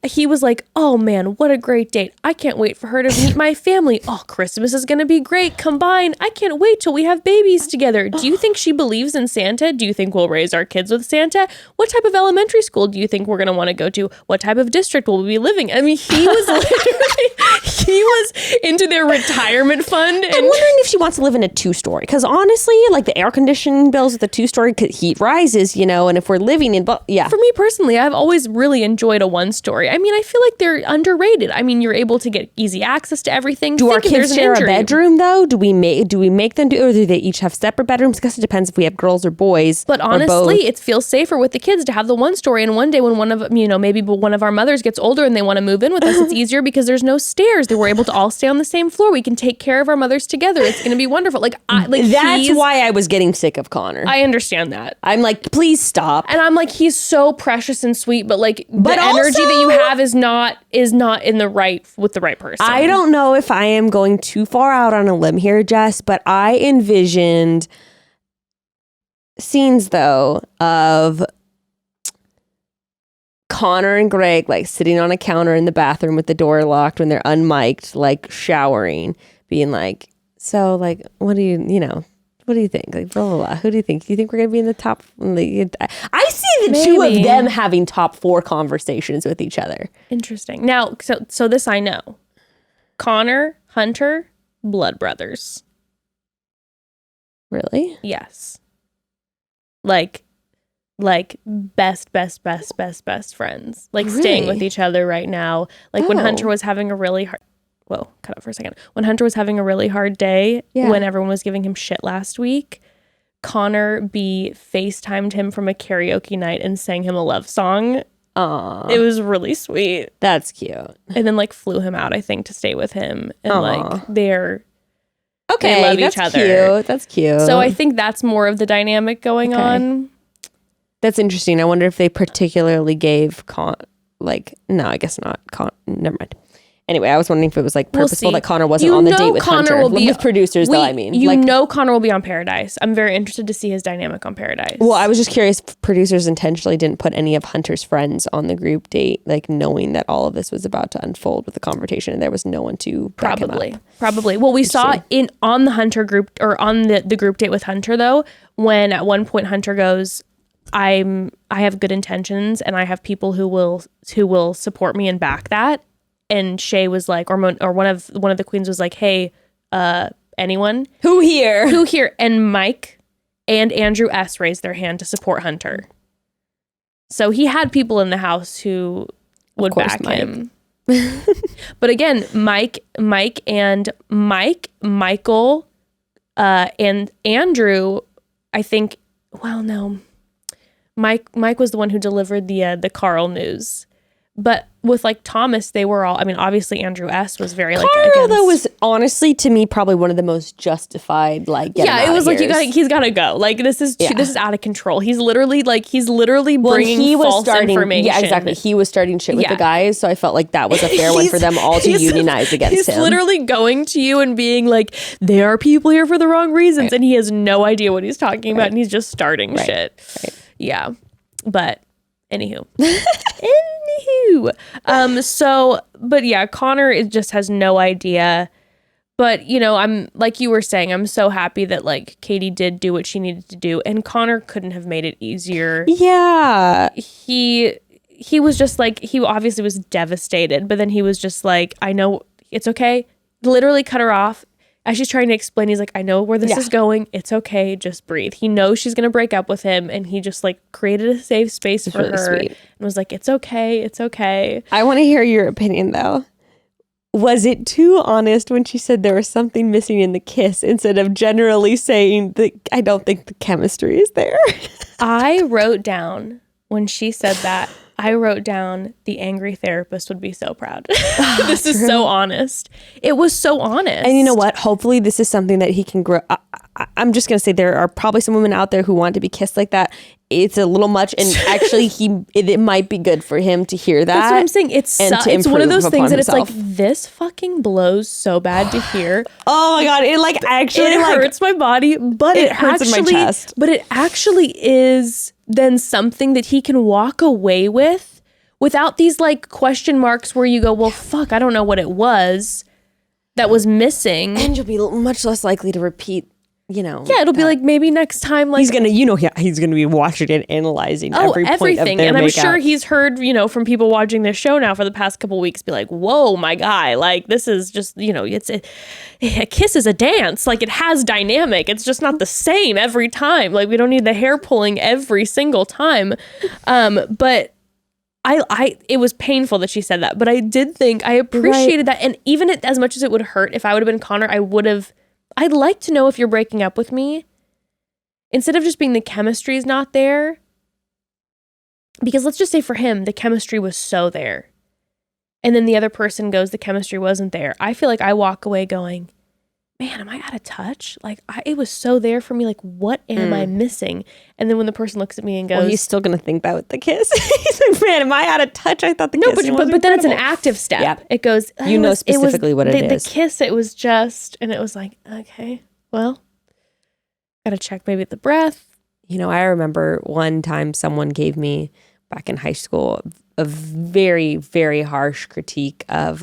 he was like, oh man, what a great date. I can't wait for her to meet my family. Oh, Christmas is going to be great. Combined. I can't wait till we have babies together. Do you think she believes in Santa? Do you think we'll raise our kids with Santa? What type of elementary school do you think we're going to want to go to? What type of district will we be living? I mean, he was literally, he was into their retirement fund. I'm wondering if she wants to live in a 2-story. Because honestly, like the air conditioning bills with the 2-story heat rises, you know, and if we're living in, yeah. For me personally, I've always really enjoyed a 1-story. I mean, I feel like they're underrated. I mean, you're able to get easy access to everything. Do our kids share a bedroom though? Do we make them do, or do they each have separate bedrooms? Because it depends if we have girls or boys. But honestly, it feels safer with the kids to have the 1-story. And one day when maybe one of our mothers gets older and they want to move in with us, it's easier because there's no stairs. They were able to all stay on the same floor. We can take care of our mothers together. It's going to be wonderful. That's why I was getting sick of Connor. I understand that. I'm like, please stop. And I'm like, he's so precious and sweet, but like the energy that you have is not in the right with the right person. I don't know if I am going too far out on a limb here, Jess, but I envisioned scenes though of Connor and Greg like sitting on a counter in the bathroom with the door locked when they're unmiked, like showering, being like, so like, what do you think? Like, blah, blah, blah. Who do you think? Do you think we're going to be in the top? I see the two of them having top 4 conversations with each other. Interesting. Now, so this I know. Connor, Hunter, blood brothers. Really? Yes. Like best friends. Like really? Staying with each other right now. Like when Hunter was having a really hard... Whoa, cut out for a second. When Hunter was having a really hard day, when everyone was giving him shit last week, Connor FaceTimed him from a karaoke night and sang him a love song. Aww. It was really sweet. That's cute. And then like flew him out, I think, to stay with him. And like they love each other. Cute. That's cute. So I think that's more of the dynamic going on. That's interesting. I wonder if they particularly gave no, I guess not. Never mind. Anyway, I was wondering if it was like purposeful that Connor wasn't on the date with Hunter. With producers, though, I mean. Connor will be on Paradise. I'm very interested to see his dynamic on Paradise. Well, I was just curious if producers intentionally didn't put any of Hunter's friends on the group date, like knowing that all of this was about to unfold with the conversation and there was no one to back him up. Probably. Well, we saw on the Hunter group, or on the group date with Hunter, though, when at one point Hunter goes, I have good intentions and I have people who will support me and back that. And Shea was like, or one of the queens was like, hey, anyone? Who here? And Mike and Andrew S. raised their hand to support Hunter. So he had people in the house who would back him. But again, Michael, and Andrew, I think, well, no. Mike was the one who delivered the Carl news. But with like Thomas, they were all, I mean, obviously Andrew S. was very like Carl, though, was honestly to me probably one of the most justified, like, it was like he's gotta go. Like this is out of control. He's literally bringing false information. Yeah, exactly. He was starting shit with the guys, so I felt like that was a fair one for them all to unionize against him. He's literally going to you and being like, there are people here for the wrong reasons, and he has no idea what he's talking about, and he's just starting shit. Right. Yeah, but anywho. But yeah, Connor just has no idea. But, you know, I'm like you were saying, I'm so happy that like Katie did do what she needed to do, and Connor couldn't have made it easier. Yeah. He was just like, he obviously was devastated, but then he was just like, I know it's okay. Literally cut her off. As she's trying to explain, he's like, I know where this is going. It's okay. Just breathe. He knows she's going to break up with him. And he just like created a safe space for her and was like, it's okay. It's okay. I want to hear your opinion though. Was it too honest when she said there was something missing in the kiss instead of generally saying that I don't think the chemistry is there? I wrote down when she said that, the angry therapist would be so proud. This is so honest. It was so honest. And you know what? Hopefully this is something that he can grow. I'm just going to say there are probably some women out there who want to be kissed like that. It's a little much. And actually it might be good for him to hear that. That's what I'm saying. It's one of those things that it's like, this fucking blows so bad to hear. Oh my God. It like actually it hurts my body, but it hurts in my chest. But it actually is then something that he can walk away with without these like question marks where you go, well, fuck, I don't know what it was that was missing. And you'll be much less likely to repeat you know. Yeah, it'll be like maybe next time, like He's gonna, he's gonna be watching and analyzing every point of everything. their And I'm makeup. sure he's heard, from people watching this show now for the past couple weeks, be like, "Whoa, my guy! Like this is just, a kiss is a dance. Like it has dynamic. It's just not the same every time. Like we don't need the hair pulling every single time." But it was painful that she said that, but I did think I appreciated that, and even as much as it would hurt, if I would have been Connor, I'd like to know if you're breaking up with me. Instead of just being the chemistry is not there. Because let's just say for him, the chemistry was so there. And then the other person goes, the chemistry wasn't there. I feel like I walk away going, man, am I out of touch? Like, it was so there for me. Like, what am I missing? And then when the person looks at me and goes... Well, he's still going to think that with the kiss. He's like, man, am I out of touch? I thought the kiss was but then it's an active step. Yeah. It goes... specifically what it is. The kiss, it was just... And it was like, okay, well, gotta check maybe the breath. I remember one time someone gave me, back in high school, a very, very harsh critique of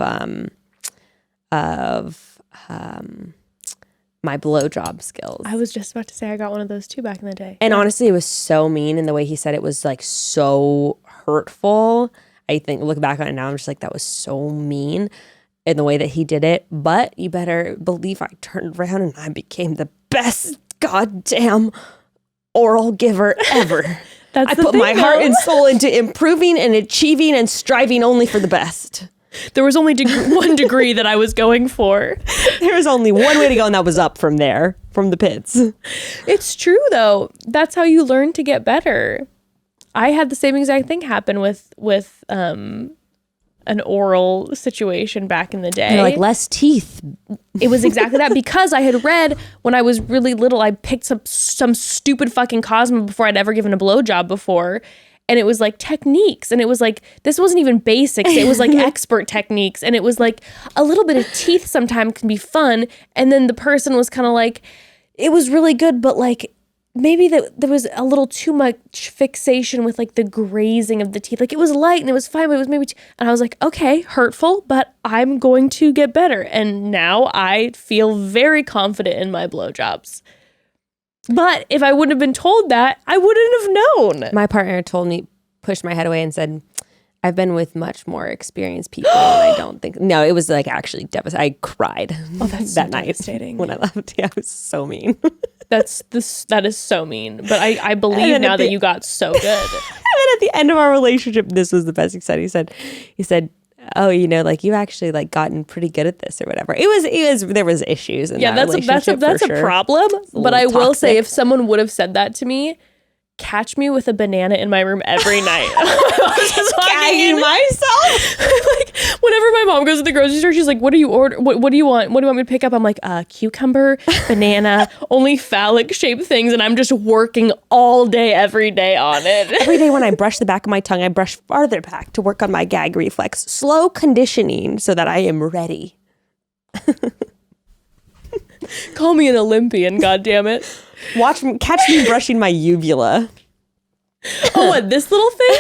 my blowjob skills. I was just about to say I got one of those too back in the day. And honestly, it was so mean, and the way he said it was like so hurtful. I think, look back on it now, I'm just like, that was so mean in the way that he did it. But you better believe I turned around and I became the best goddamn oral giver ever. I put my heart and soul into improving and achieving and striving only for the best. There was only 1 degree that I was going for. There was only one way to go, and that was up from there, from the pits. It's true, though. That's how you learn to get better. I had the same exact thing happen with an oral situation back in the day. You're like, less teeth. It was exactly that, because I had read when I was really little, I picked up some stupid fucking Cosmo before I'd ever given a blowjob before. And it was like techniques. And it was like, this wasn't even basics. It was like expert techniques. And it was like a little bit of teeth sometimes can be fun. And then the person was kind of like, it was really good, but like maybe there was a little too much fixation with like the grazing of the teeth. Like it was light and it was fine, but it was maybe and I was like, okay, hurtful, but I'm going to get better. And now I feel very confident in my blowjobs. But if I wouldn't have been told that, I wouldn't have known. My partner pushed my head away and said, I've been with much more experienced people and I don't think... No, it was like actually devastating. I cried that's that so night devastating. when I left. Yeah, it was so mean. That is so mean. But I believe now that you got so good. And then at the end of our relationship, this was the best he said. He said, oh, like you actually like gotten pretty good at this or whatever. It was there was issues in that relationship. That's for a sure. problem. But I will say, toxic. if someone would have said that to me, catch me with a banana in my room every night. I was just Gagging myself. Like whenever my mom goes to the grocery store, she's like, "What do you order? What do you want? What do you want me to pick up?" I'm like, cucumber, banana, only phallic shaped things, and I'm just working all day, every day on it. Every day when I brush the back of my tongue, I brush farther back to work on my gag reflex. Slow conditioning so that I am ready. Call me an Olympian, goddammit. Catch me brushing my uvula. Oh, what, this little thing?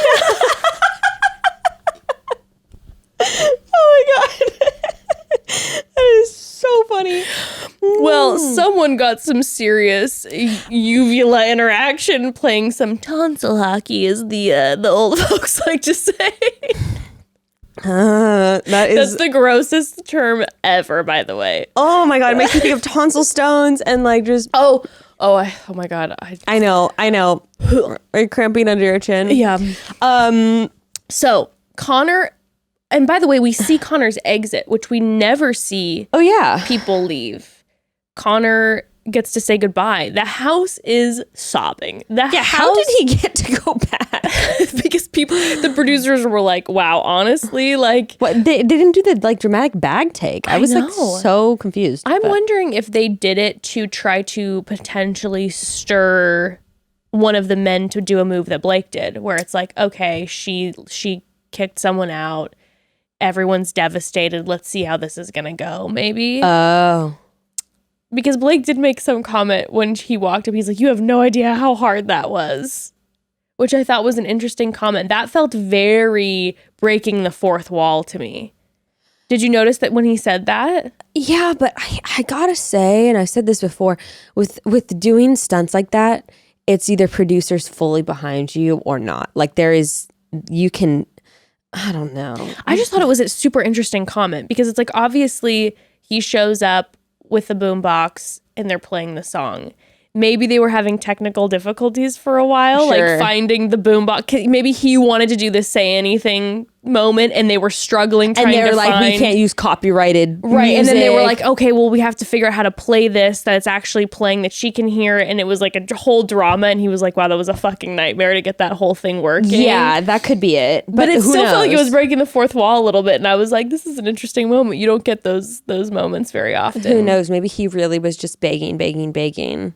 Oh my god. That is so funny. Well, someone got some serious uvula interaction playing some tonsil hockey, as the old folks like to say. That's the grossest term ever, by the way. Oh my god, it makes me think of tonsil stones and like just oh my god. I know. Are you cramping under your chin? Yeah. So Connor, and by the way, we see Connor's exit, which we never see. Oh yeah. People leave. Connor gets to say goodbye. The house is sobbing. How did he get to go back? Because the producers were like, wow, honestly, like... What, they didn't do the like dramatic bag take. I was like so confused. I'm wondering if they did it to try to potentially stir one of the men to do a move that Blake did, where it's like, okay, she kicked someone out. Everyone's devastated. Let's see how this is going to go, maybe. Oh. Because Blake did make some comment when he walked up. He's like, you have no idea how hard that was. Which I thought was an interesting comment. That felt very breaking the fourth wall to me. Did you notice that when he said that? Yeah, but I gotta say, and I've said this before, with doing stunts like that, it's either producers fully behind you or not. Like you can, I don't know. I just thought it was a super interesting comment because it's like, obviously he shows up with the boombox and they're playing the song. Maybe they were having technical difficulties for a while, like finding the boombox. Maybe he wanted to do the say anything moment and they were struggling trying to find. And they were like, we can't use copyrighted right. music. And then they were like, okay, well, we have to figure out how to play this that it's actually playing that she can hear. And it was like a whole drama. And he was like, wow, that was a fucking nightmare to get that whole thing working. Yeah, that could be it. But it still felt like it was breaking the fourth wall a little bit. And I was like, this is an interesting moment. You don't get those moments very often. Who knows? Maybe he really was just begging.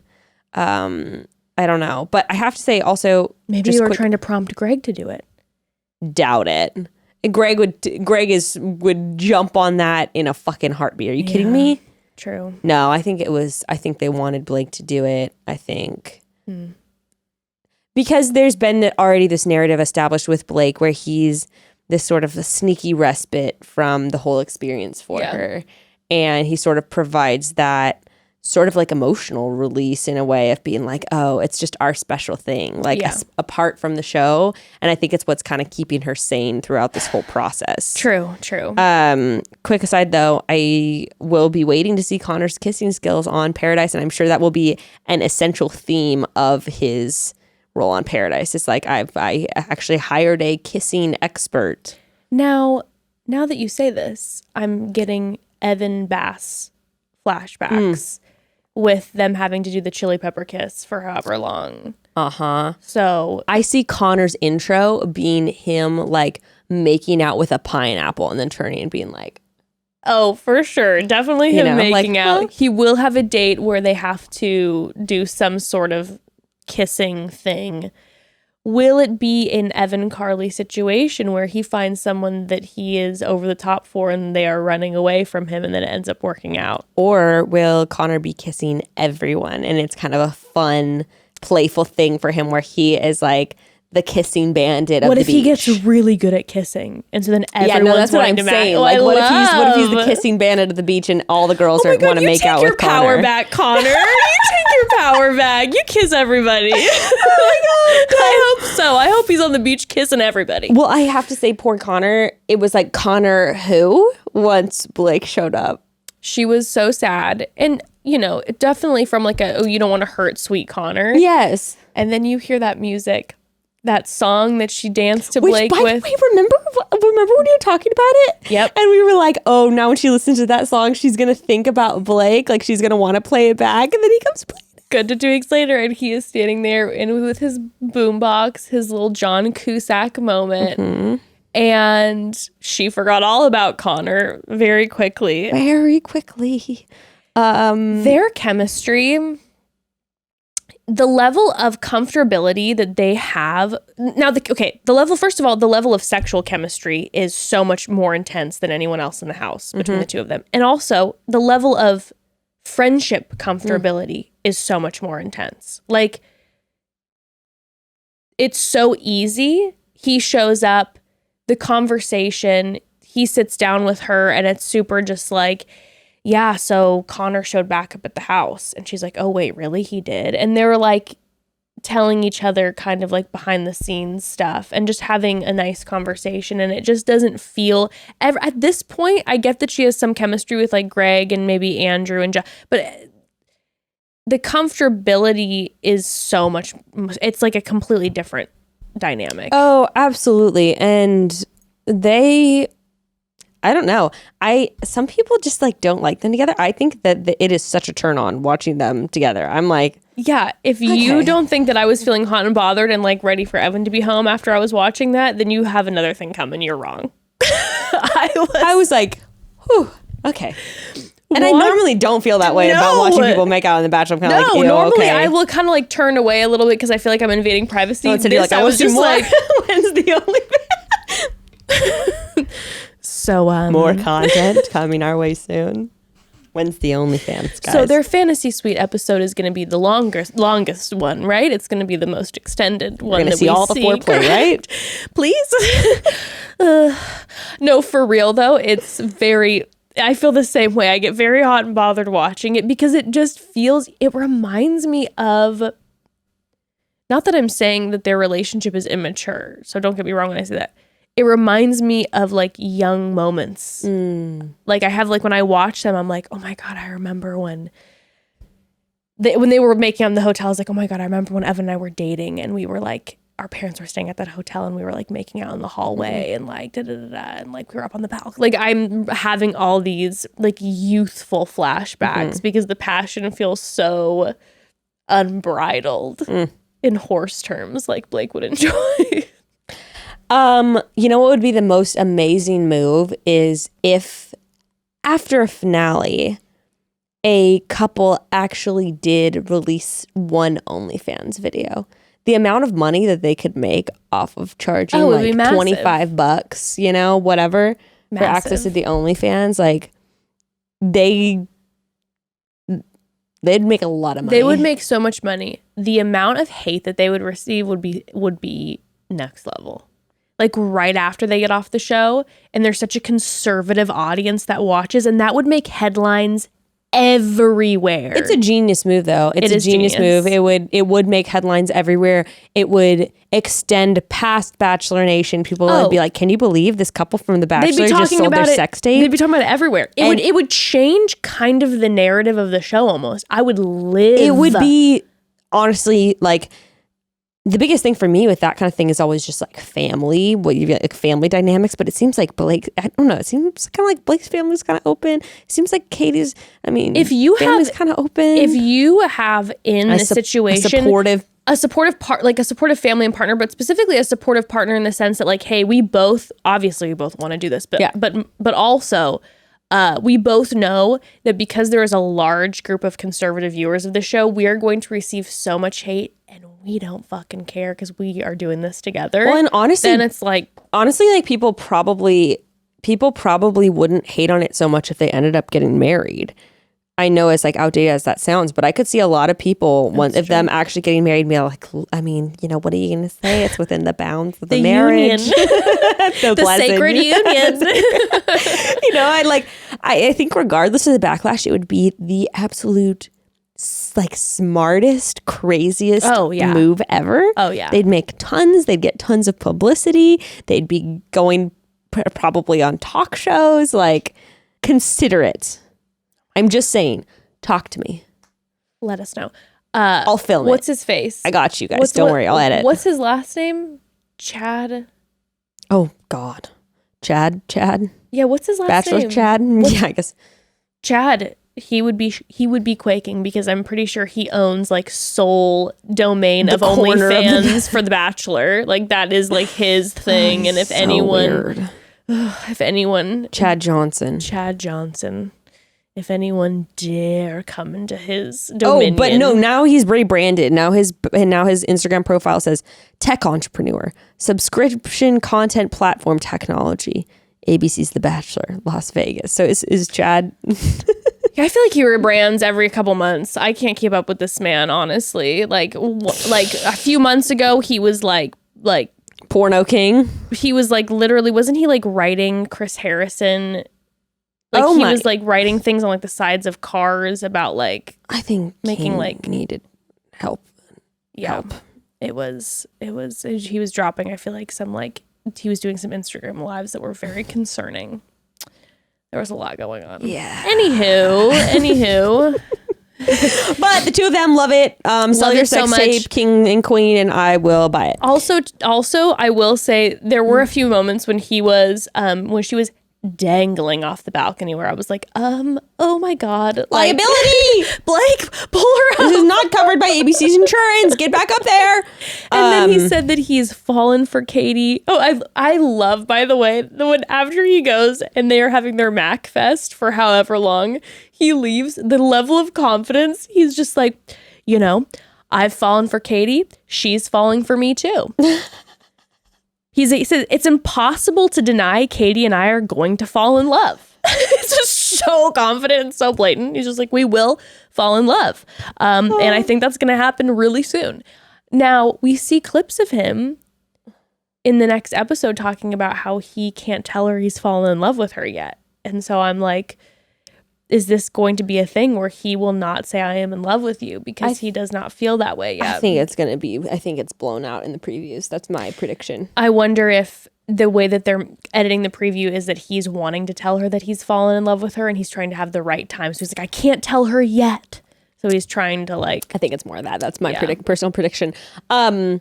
I don't know, but I have to say also, maybe they were trying to prompt Greg to do it. Doubt it. Greg would jump on that in a fucking heartbeat. Are you kidding me? True. No, I think they wanted Blake to do it. I think because there's been already this narrative established with Blake where he's this sort of a sneaky respite from the whole experience for her, and he sort of provides that sort of like emotional release in a way of being like, oh, it's just our special thing, like apart from the show. And I think it's what's kind of keeping her sane throughout this whole process. True. Quick aside though, I will be waiting to see Connor's kissing skills on Paradise, and I'm sure that will be an essential theme of his role on Paradise. It's like I actually hired a kissing expert. Now that you say this, I'm getting Evan Bass flashbacks. With them having to do the chili pepper kiss for however long. So I see Connor's intro being him like making out with a pineapple and then turning and being like, oh, for sure. Definitely him making out. He will have a date where they have to do some sort of kissing thing. Will it be an Evan Carly situation where he finds someone that he is over the top for and they are running away from him and then it ends up working out? Or will Connor be kissing everyone and it's kind of a fun, playful thing for him where he is like the kissing bandit of the beach? What if he gets really good at kissing and so then everyone's that's what I'm saying. Like, what if he's the kissing bandit of the beach and all the girls want to make out with Connor? You take your power back, Connor. You take your power back. You kiss everybody. Oh my God. I hope so. I hope he's on the beach kissing everybody. Well, I have to say, poor Connor, it was like Connor who once Blake showed up. She was so sad. And, definitely from like you don't want to hurt sweet Connor. Yes. And then you hear that music. That song that she danced to Blake with. Wait, remember when you were talking about it? Yep. And we were like, oh, now when she listens to that song, she's going to think about Blake. Like, she's going to want to play it back. And then he comes playing it. Good to 2 weeks later, and he is standing there with his boombox, his little John Cusack moment. Mm-hmm. And she forgot all about Connor very quickly. Their chemistry... The level of comfortability that they have now, the level of sexual chemistry is so much more intense than anyone else in the house between the two of them. And also the level of friendship comfortability is so much more intense. Like, it's so easy. He shows up, the conversation, he sits down with her, and it's super just like, yeah, so Connor showed back up at the house. And she's like, oh, wait, really? He did? And they were like telling each other kind of like behind the scenes stuff and just having a nice conversation. And it just doesn't feel ever at this point. I get that she has some chemistry with like Greg and maybe Andrew and Jeff, but the comfortability is so much. It's like a completely different dynamic. Oh, absolutely. And I don't know. Some people just like don't like them together. I think that it is such a turn on watching them together. I'm like, yeah, if you don't think that I was feeling hot and bothered and like ready for Evan to be home after I was watching that, then you have another thing coming. You're wrong. I was like, whew, okay. And I normally don't feel that way about watching people make out on The Bachelor. I'm kind of like, ew, normally okay. I will kind of like turn away a little bit because I feel like I'm invading privacy. Oh, like, I was just like, when's the only... So more content coming our way soon. When's the OnlyFans, guys? So their fantasy suite episode is going to be the longest one, right? It's going to be the most extended one. We're going to see all the foreplay, right? Please. No, for real though, it's very. I feel the same way. I get very hot and bothered watching it because it just feels. It reminds me of. Not that I'm saying that their relationship is immature, so don't get me wrong when I say that. It reminds me of like young moments. Like I have like when I watch them, I'm like, oh my God, I remember when they were making out in the hotel. I was like, oh my God, I remember when Evan and I were dating and we were like, our parents were staying at that hotel and we were like making out in the hallway and like da-da-da-da and like we were up on the balcony. Like I'm having all these like youthful flashbacks because the passion feels so unbridled in horse terms, like Blake would enjoy. You know what would be the most amazing move is if after a finale, a couple actually did release one OnlyFans video. The amount of money that they could make off of charging like $25, you know, whatever, for access to the OnlyFans, like they'd make a lot of money. They would make so much money. The amount of hate that they would receive would be next level. Like right after they get off the show, and there's such a conservative audience that watches, and that would make headlines everywhere. It's a genius move though. It's a genius move. It would make headlines everywhere. It would extend past Bachelor Nation. People would be like, can you believe this couple from The Bachelor just sold their sex tape? They'd be talking about it everywhere. It would change kind of the narrative of the show almost. I would live. It would be honestly like the biggest thing for me with that kind of thing is always just like family, what you get like family dynamics. But it seems like Blake, I don't know, it seems kind of like Blake's family's kind of open. It seems like Katie's, I mean, if you family's kind of open. If you have in this situation a supportive family and partner, but specifically a supportive partner in the sense that like, hey, we both want to do this, but also we both know that because there is a large group of conservative viewers of the show, we are going to receive so much hate and we don't fucking care because we are doing this together. Well, and honestly, then it's like, like people probably wouldn't hate on it so much if they ended up getting married. I know it's like outdated as that sounds, but I could see a lot of people, them actually getting married, be like, I mean, you know, what are you going to say? It's within the bounds of the marriage. The sacred union. You know, I think regardless of the backlash, it would be the absolute like smartest, craziest move ever. Oh yeah. They'd get tons of publicity. They'd be going probably on talk shows. Like, consider it. I'm just saying, talk to me. Let us know. I'll film it. What's his face? I got you guys. Don't worry. I'll edit. What's his last name? Chad. Oh, God. Chad. Yeah, what's his last Bachelor name? Chad? Yeah, I guess. Chad. He would be quaking because I'm pretty sure he owns like sole domain of OnlyFans for The Bachelor. Like that is like his thing. And if anyone, Chad Johnson. If anyone dare come into his dominion. Oh, but no, now he's rebranded. Now his Instagram profile says tech entrepreneur, subscription content platform technology, ABC's The Bachelor, Las Vegas. So is Chad... I feel like he rebrands every couple months. I can't keep up with this man, honestly. Like a few months ago, he was like porno king. He was like literally, wasn't he like writing Chris Harrison? Like he was like writing things on like the sides of cars about like, I think making like needed help. Yeah, help. He was dropping. I feel like he was doing some Instagram lives that were very concerning. There was a lot going on. Yeah. Anywho. But the two of them love it. Sell your sex tape, king and queen, and I will buy it. Also, I will say there were a few moments when she was dangling off the balcony where I was like, oh my God. Liability! Blake, pull her up. This is not covered by ABC's insurance. Get back up there. And then he said that he's fallen for Katie. Oh, I love, by the way, when after he goes and they are having their Mac Fest for however long, he leaves, the level of confidence, he's just like, you know, I've fallen for Katie. She's falling for me too. He says, it's impossible to deny Katie and I are going to fall in love. It's just so confident and so blatant. He's just like, we will fall in love. And I think that's going to happen really soon. Now, we see clips of him in the next episode talking about how he can't tell her he's fallen in love with her yet. And so I'm like, is this going to be a thing where he will not say I am in love with you because he does not feel that way yet? I think it's blown out in the previews. That's my prediction. I wonder if the way that they're editing the preview is that he's wanting to tell her that he's fallen in love with her and he's trying to have the right time. So he's like, I can't tell her yet. So he's trying to I think it's more of that. That's my personal prediction. What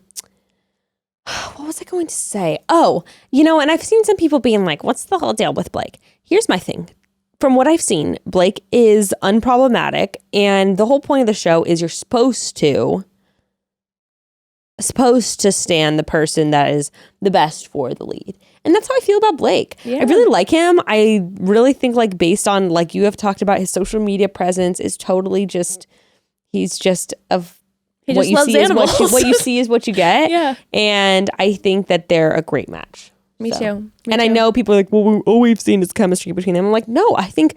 was I going to say? Oh, and I've seen some people being like, what's the whole deal with Blake? Here's my thing. From what I've seen, Blake is unproblematic, and the whole point of the show is you're supposed to stand the person that is the best for the lead. And that's how I feel about Blake. Yeah. I really like him. I really think based on you have talked about, his social media presence is totally just, he's just he what just you loves see animals. is what you see is what you get. Yeah. And I think that they're a great match. Me too. I know people are like, well, all we've seen is chemistry between them. I'm like, no, I think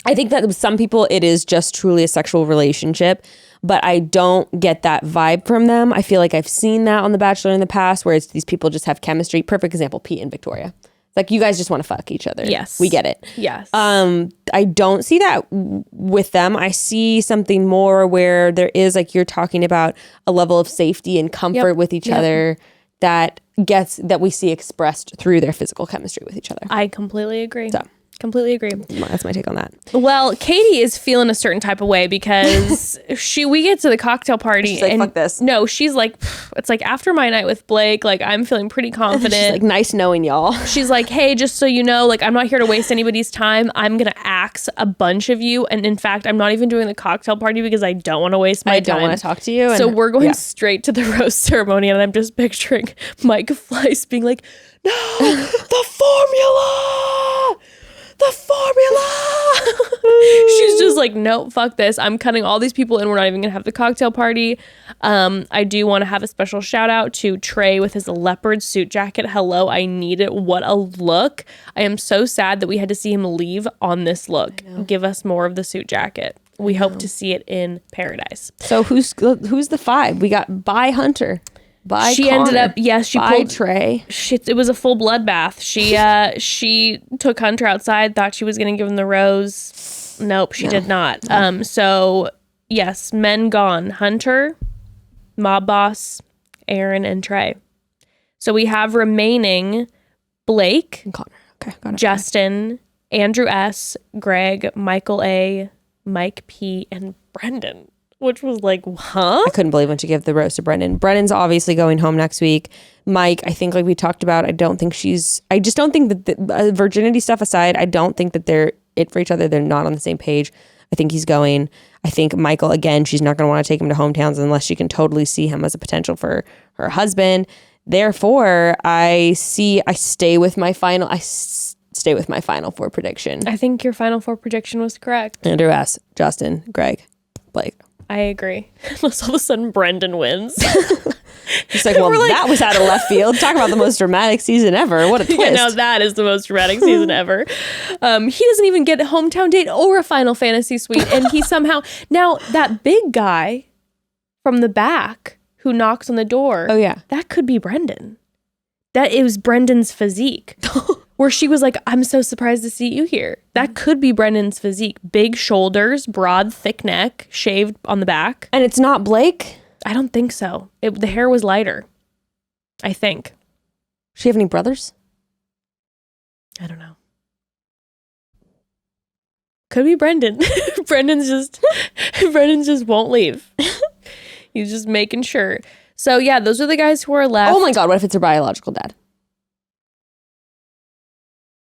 that with some people it is just truly a sexual relationship, but I don't get that vibe from them. I feel like I've seen that on The Bachelor in the past where it's these people just have chemistry. Perfect example, Pete and Victoria. Like, you guys just want to fuck each other. Yes. We get it. Yes. I don't see that with them. I see something more where there is, you're talking about, a level of safety and comfort with each other that we see expressed through their physical chemistry with each other. I completely agree. So, completely agree. That's my take on that. Well, Katie is feeling a certain type of way because we get to the cocktail party she's like, and fuck this. No, she's like, it's after my night with Blake, I'm feeling pretty confident. She's like, nice knowing y'all. She's like, hey, just so you know, I'm not here to waste anybody's time. I'm going to axe a bunch of you. And in fact, I'm not even doing the cocktail party because I don't want to waste my time. I don't want to talk to you. So we're going straight to the rose ceremony. And I'm just picturing Mike Fleiss being like, no, the formula. The formula. She's just like, no, fuck this. I'm cutting all these people and we're not even gonna have the cocktail party. I do want to have a special shout out to Trey with his leopard suit jacket. Hello, I need it. What a look. I am so sad that we had to see him leave on this look. Give us more of the suit jacket. We hope to see it in paradise. So who's the 5? We got Bye Hunter. By she Connor. Ended up, she pulled Trey. It was a full bloodbath. She took Hunter outside, thought she was gonna give him the rose. Nope, she did not. No. So yes, men gone. Hunter, mob boss, Aaron, and Trey. So we have remaining Blake, and Connor. Okay, got it. Justin, Andrew S, Greg, Michael A, Mike P, and Brendan. Which was like, huh? I couldn't believe when she gave the rose to Brendan. Brendan's obviously going home next week. Mike, I think we talked about, I just don't think that the virginity stuff aside, I don't think that they're it for each other. They're not on the same page. I think he's going. I think Michael, again, she's not going to want to take him to hometowns unless she can totally see him as a potential for her husband. Therefore, I stay with my final four prediction. I think your final 4 prediction was correct. Andrew S, Justin, Greg, Blake. I agree. Unless all of a sudden Brendan wins. It's like, well, that was out of left field. Talk about the most dramatic season ever. What a twist. Yeah, now that is the most dramatic season ever. He doesn't even get a hometown date or a Final Fantasy suite. And he somehow... Now, that big guy from the back who knocks on the door... Oh, yeah. That could be Brendan. It was Brendan's physique. Where she was like, I'm so surprised to see you here. That could be Brendan's physique. Big shoulders, broad, thick neck, shaved on the back. And it's not Blake? I don't think so. The hair was lighter, I think. Does she have any brothers? I don't know. Could be Brendan. Brendan just won't leave. He's just making sure. So yeah, those are the guys who are left. Oh my God, what if it's her biological dad?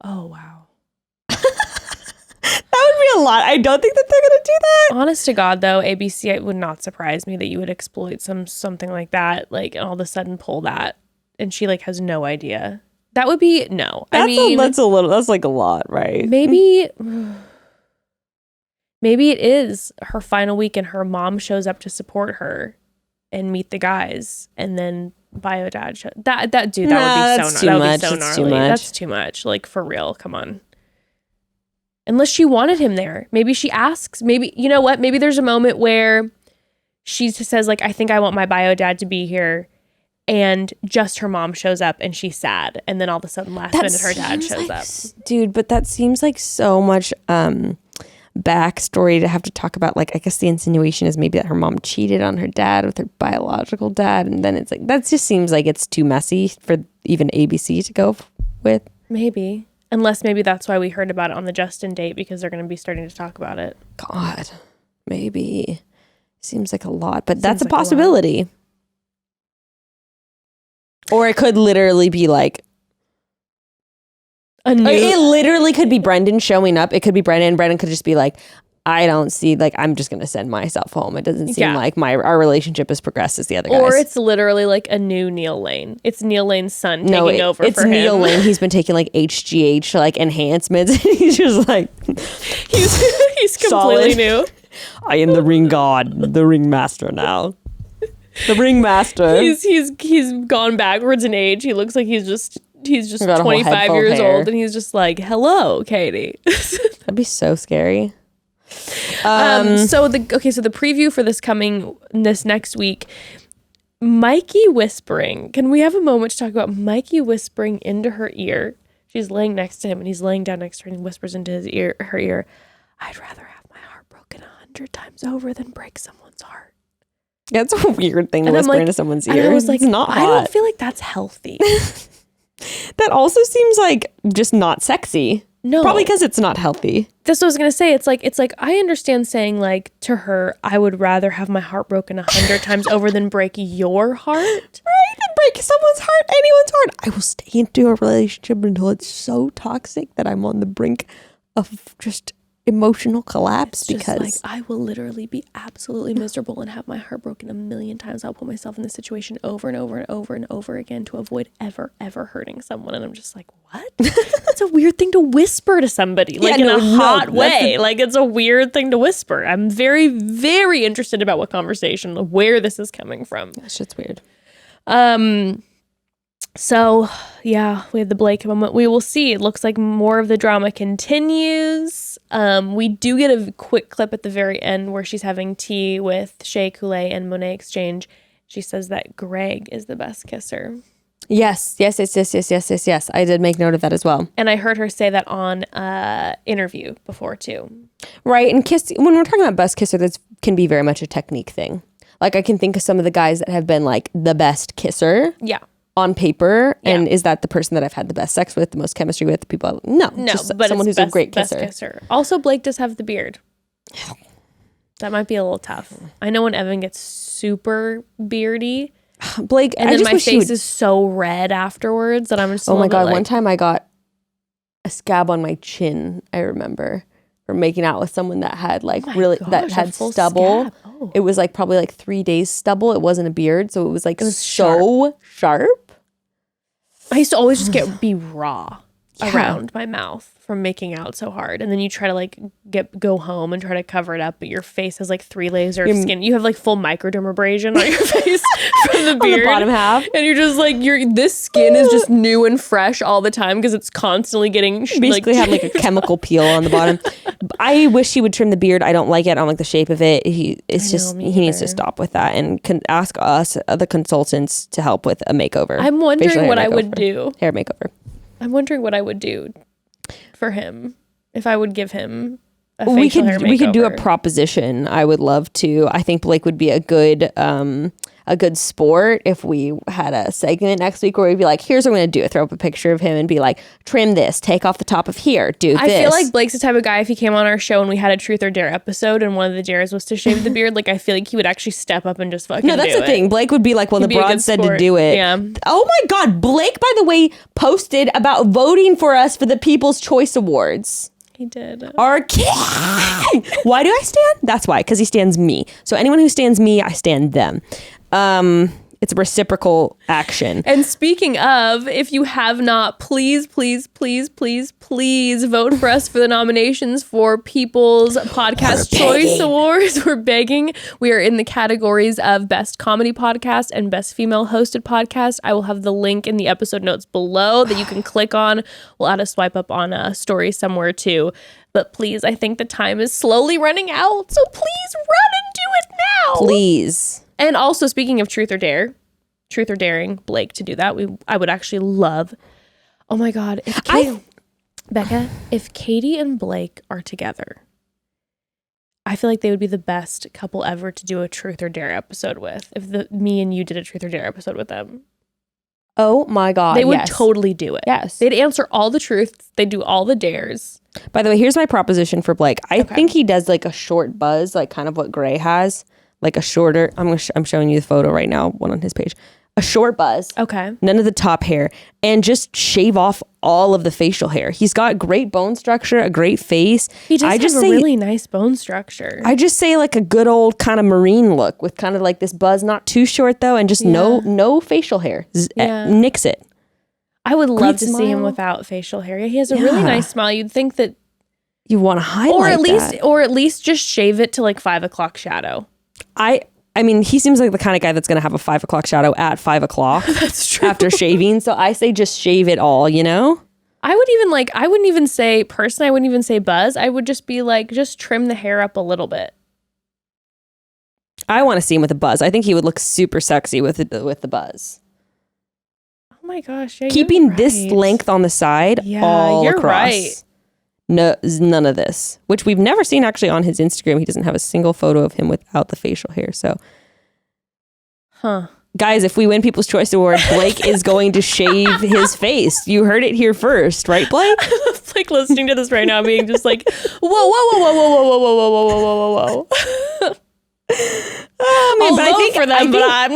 Oh, wow. That would be a lot. I don't think that they're going to do that. Honest to God, though, ABC, it would not surprise me that you would exploit something like that, and all of a sudden pull that, and she has no idea. That would be no. That's a lot, right? Maybe it is her final week, and her mom shows up to support her and meet the guys, and then bio dad show that would be so gnarly. That's too much. For real, come on. Unless she wanted him there. Maybe she asks. Maybe, you know what? Maybe there's a moment where she says, like, I think I want my bio dad to be here. And just her mom shows up and she's sad. And then all of a sudden, last minute, her dad shows up. Dude, but that seems like so much backstory to have to talk about. Like, I guess the insinuation is maybe that her mom cheated on her dad with her biological dad. And then it's like, that just seems like it's too messy for even ABC to go with. Maybe. Unless maybe that's why we heard about it on the Justin date, because they're going to be starting to talk about it. God, maybe. Seems like a lot, but that's a possibility. Or it could literally be like it literally could be Brendan showing up. It could be Brendan. Brendan could just be like, I don't see, like, I'm just going to send myself home. It doesn't seem like our relationship has progressed as the other guys. Or it's literally like a new Neil Lane. It's Neil Lane's son taking over for him. It's Neil Lane. He's been taking like HGH like enhancements. He's just like he's completely new. I am the ring god, the ring master now. The ring master. He's gone backwards in age. He looks like he's just 25 years old, and he's just like, "Hello, Katie." That'd be so scary. So the preview for this next week, Mikey whispering. Can we have a moment to talk about Mikey whispering into her ear? She's laying next to him, and he's laying down next to her, and he whispers into her ear, "I'd rather have my heart broken 100 times over than break someone's heart." That's a weird thing to whisper into someone's ear. And I was like, it's not hot. I don't feel like that's healthy. That also seems like just not sexy. No. Probably because it's not healthy. That's what I was going to say. It's like, I understand saying like to her, I would rather have my heart broken 100 times over than break your heart. Right? And break someone's heart, anyone's heart. I will stay into a relationship until it's so toxic that I'm on the brink of just emotional collapse, because like, I will literally be absolutely miserable and have my heart broken 1,000,000 times. I'll put myself in this situation over and over and over and over again to avoid ever hurting someone. And I'm just like, what? That's a weird thing to whisper to somebody, like in a hot way. Like, it's a weird thing to whisper. I'm very, very interested about what conversation, where this is coming from. That shit's weird. So, yeah, we had the Blake moment. We will see. It looks like more of the drama continues. We do get a quick clip at the very end where she's having tea with Shea, Coulee, and Monet exchange. She says that Greg is the best kisser. Yes. I did make note of that as well. And I heard her say that on interview before, too. Right. And when we're talking about best kisser, that can be very much a technique thing. Like, I can think of some of the guys that have been, like, the best kisser. Yeah. On paper, and is that the person that I've had the best sex with, the most chemistry with, the people? No, just but someone who's a great kisser. Also, Blake does have the beard. That might be a little tough. I know when Evan gets super beardy, Blake, and then my face is so red afterwards that I'm just. Oh my god! One time I got a scab on my chin. I remember from making out with someone that had that had stubble. Oh. It was like probably like 3 days stubble. It wasn't a beard, so it was like so sharp. I used to always just be raw around my mouth from making out so hard, and then you try to like go home and try to cover it up, but your face has like 3 layers of skin. You have like full microdermabrasion on your face from the beard, on the bottom half, and you're just like this skin is just new and fresh all the time because it's constantly getting basically have like a chemical peel on the bottom. I wish he would trim the beard. I don't like it. I don't like the shape of it. He needs to stop with that and ask us, the consultants, to help with a makeover. I'm wondering what I would do. Hair makeover. I'm wondering what I would do for him if I would give him a facial hair makeover. We could do a proposition. I would love to. I think Blake would be a good sport if we had a segment next week where we'd be like, here's what I'm going to do. Throw up a picture of him and be like, trim this, take off the top of here, do this. I feel like Blake's the type of guy, if he came on our show and we had a truth or dare episode and one of the dares was to shave the beard, like I feel like he would actually step up and just fucking do it. No, that's the thing. Blake would be like, well, the broad said to do it. Yeah. Oh my God. Blake, by the way, posted about voting for us for the People's Choice Awards. He did. Our king. Why do I stand? That's why, because he stands me. So anyone who stands me, I stand them. It's a reciprocal action. And speaking of, if you have not, please, please, please, please, please vote for us for the nominations for People's Podcast Choice Awards. We're begging. We are in the categories of Best Comedy Podcast and Best Female Hosted Podcast. I will have the link in the episode notes below that you can click on. We'll add a swipe up on a story somewhere too. But please, I think the time is slowly running out. So please run and do it now. Please. And also, speaking of truth or daring Blake to do that, I would actually love. Oh my God, Becca, if Katie and Blake are together, I feel like they would be the best couple ever to do a truth or dare episode with. If me and you did a truth or dare episode with them, oh my God, they would totally do it. Yes, they'd answer all the truths. They'd do all the dares. By the way, here's my proposition for Blake. I think he does like a short buzz, like kind of what Gray has. Like a shorter, I'm showing you the photo right now, one on his page. A short buzz. Okay. None of the top hair. And just shave off all of the facial hair. He's got great bone structure, a great face. He does have a really nice bone structure. I just say like a good old kind of marine look with kind of like this buzz, not too short though, and just no facial hair. Nix it. I would love to see him without facial hair. He has a really nice smile. You'd think that you want to highlight or at least just shave it to like 5 o'clock shadow. I mean, he seems like the kind of guy that's going to have a 5 o'clock shadow at 5 o'clock. That's true. After shaving. So I say just shave it all, you know? I wouldn't even say buzz. I would just be like, just trim the hair up a little bit. I want to see him with a buzz. I think he would look super sexy with the buzz. Oh my gosh. Yeah, keeping this length on the side all you're across. Right. No, none of this, which we've never seen actually on his Instagram. He doesn't have a single photo of him without the facial hair. So, guys, if we win People's Choice Award, Blake is going to shave his face. You heard it here first, right, Blake? It's like listening to this right now, being just like, whoa, whoa, whoa, whoa, whoa, whoa, whoa, whoa, whoa, whoa, whoa, whoa.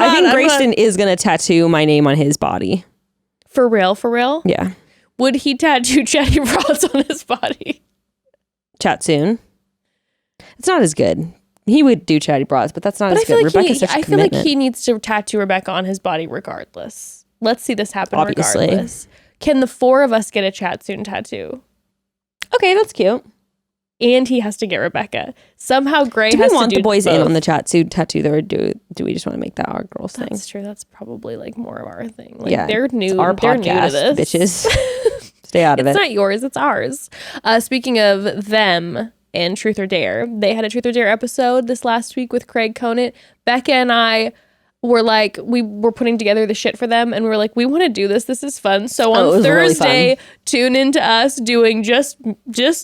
I think Grayston is going to tattoo my name on his body. For real? For real? Yeah. Would he tattoo Chatty Broads on his body? Chat soon. It's not as good. He would do Chatty Broads, but that's not as good. Rebecca's such a commitment. I feel like he needs to tattoo Rebecca on his body regardless. Let's see this happen regardless. Can the 4 of us get a Chat Soon tattoo? Okay, that's cute. And he has to get Rebecca. Somehow Gray has to do both. Do we want the boys in on the Chat Soon tattoo, or do we just want to make that our girls thing? That's true. That's probably like more of our thing. Like, yeah, they're new. Our they're podcast, new to this. Bitches. Stay out of it. It's not yours. It's ours. Speaking of them and Truth or Dare, they had a Truth or Dare episode this last week with Craig Conant. Becca and I were like, we were putting together the shit for them, and we were like, we want to do this. This is fun. So on Thursday, really tune into us doing just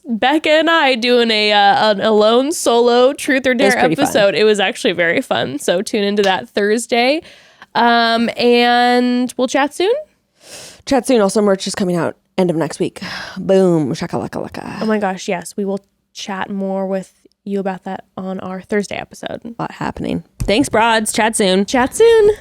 Becca and I doing a lone solo Truth or Dare episode. It was actually very fun. So tune into that Thursday, and we'll chat soon. Chat soon. Also, merch is coming out end of next week. Boom. Shakalaka. Oh my gosh, yes. We will chat more with you about that on our Thursday episode. A lot happening. Thanks, broads. Chat soon. Chat soon.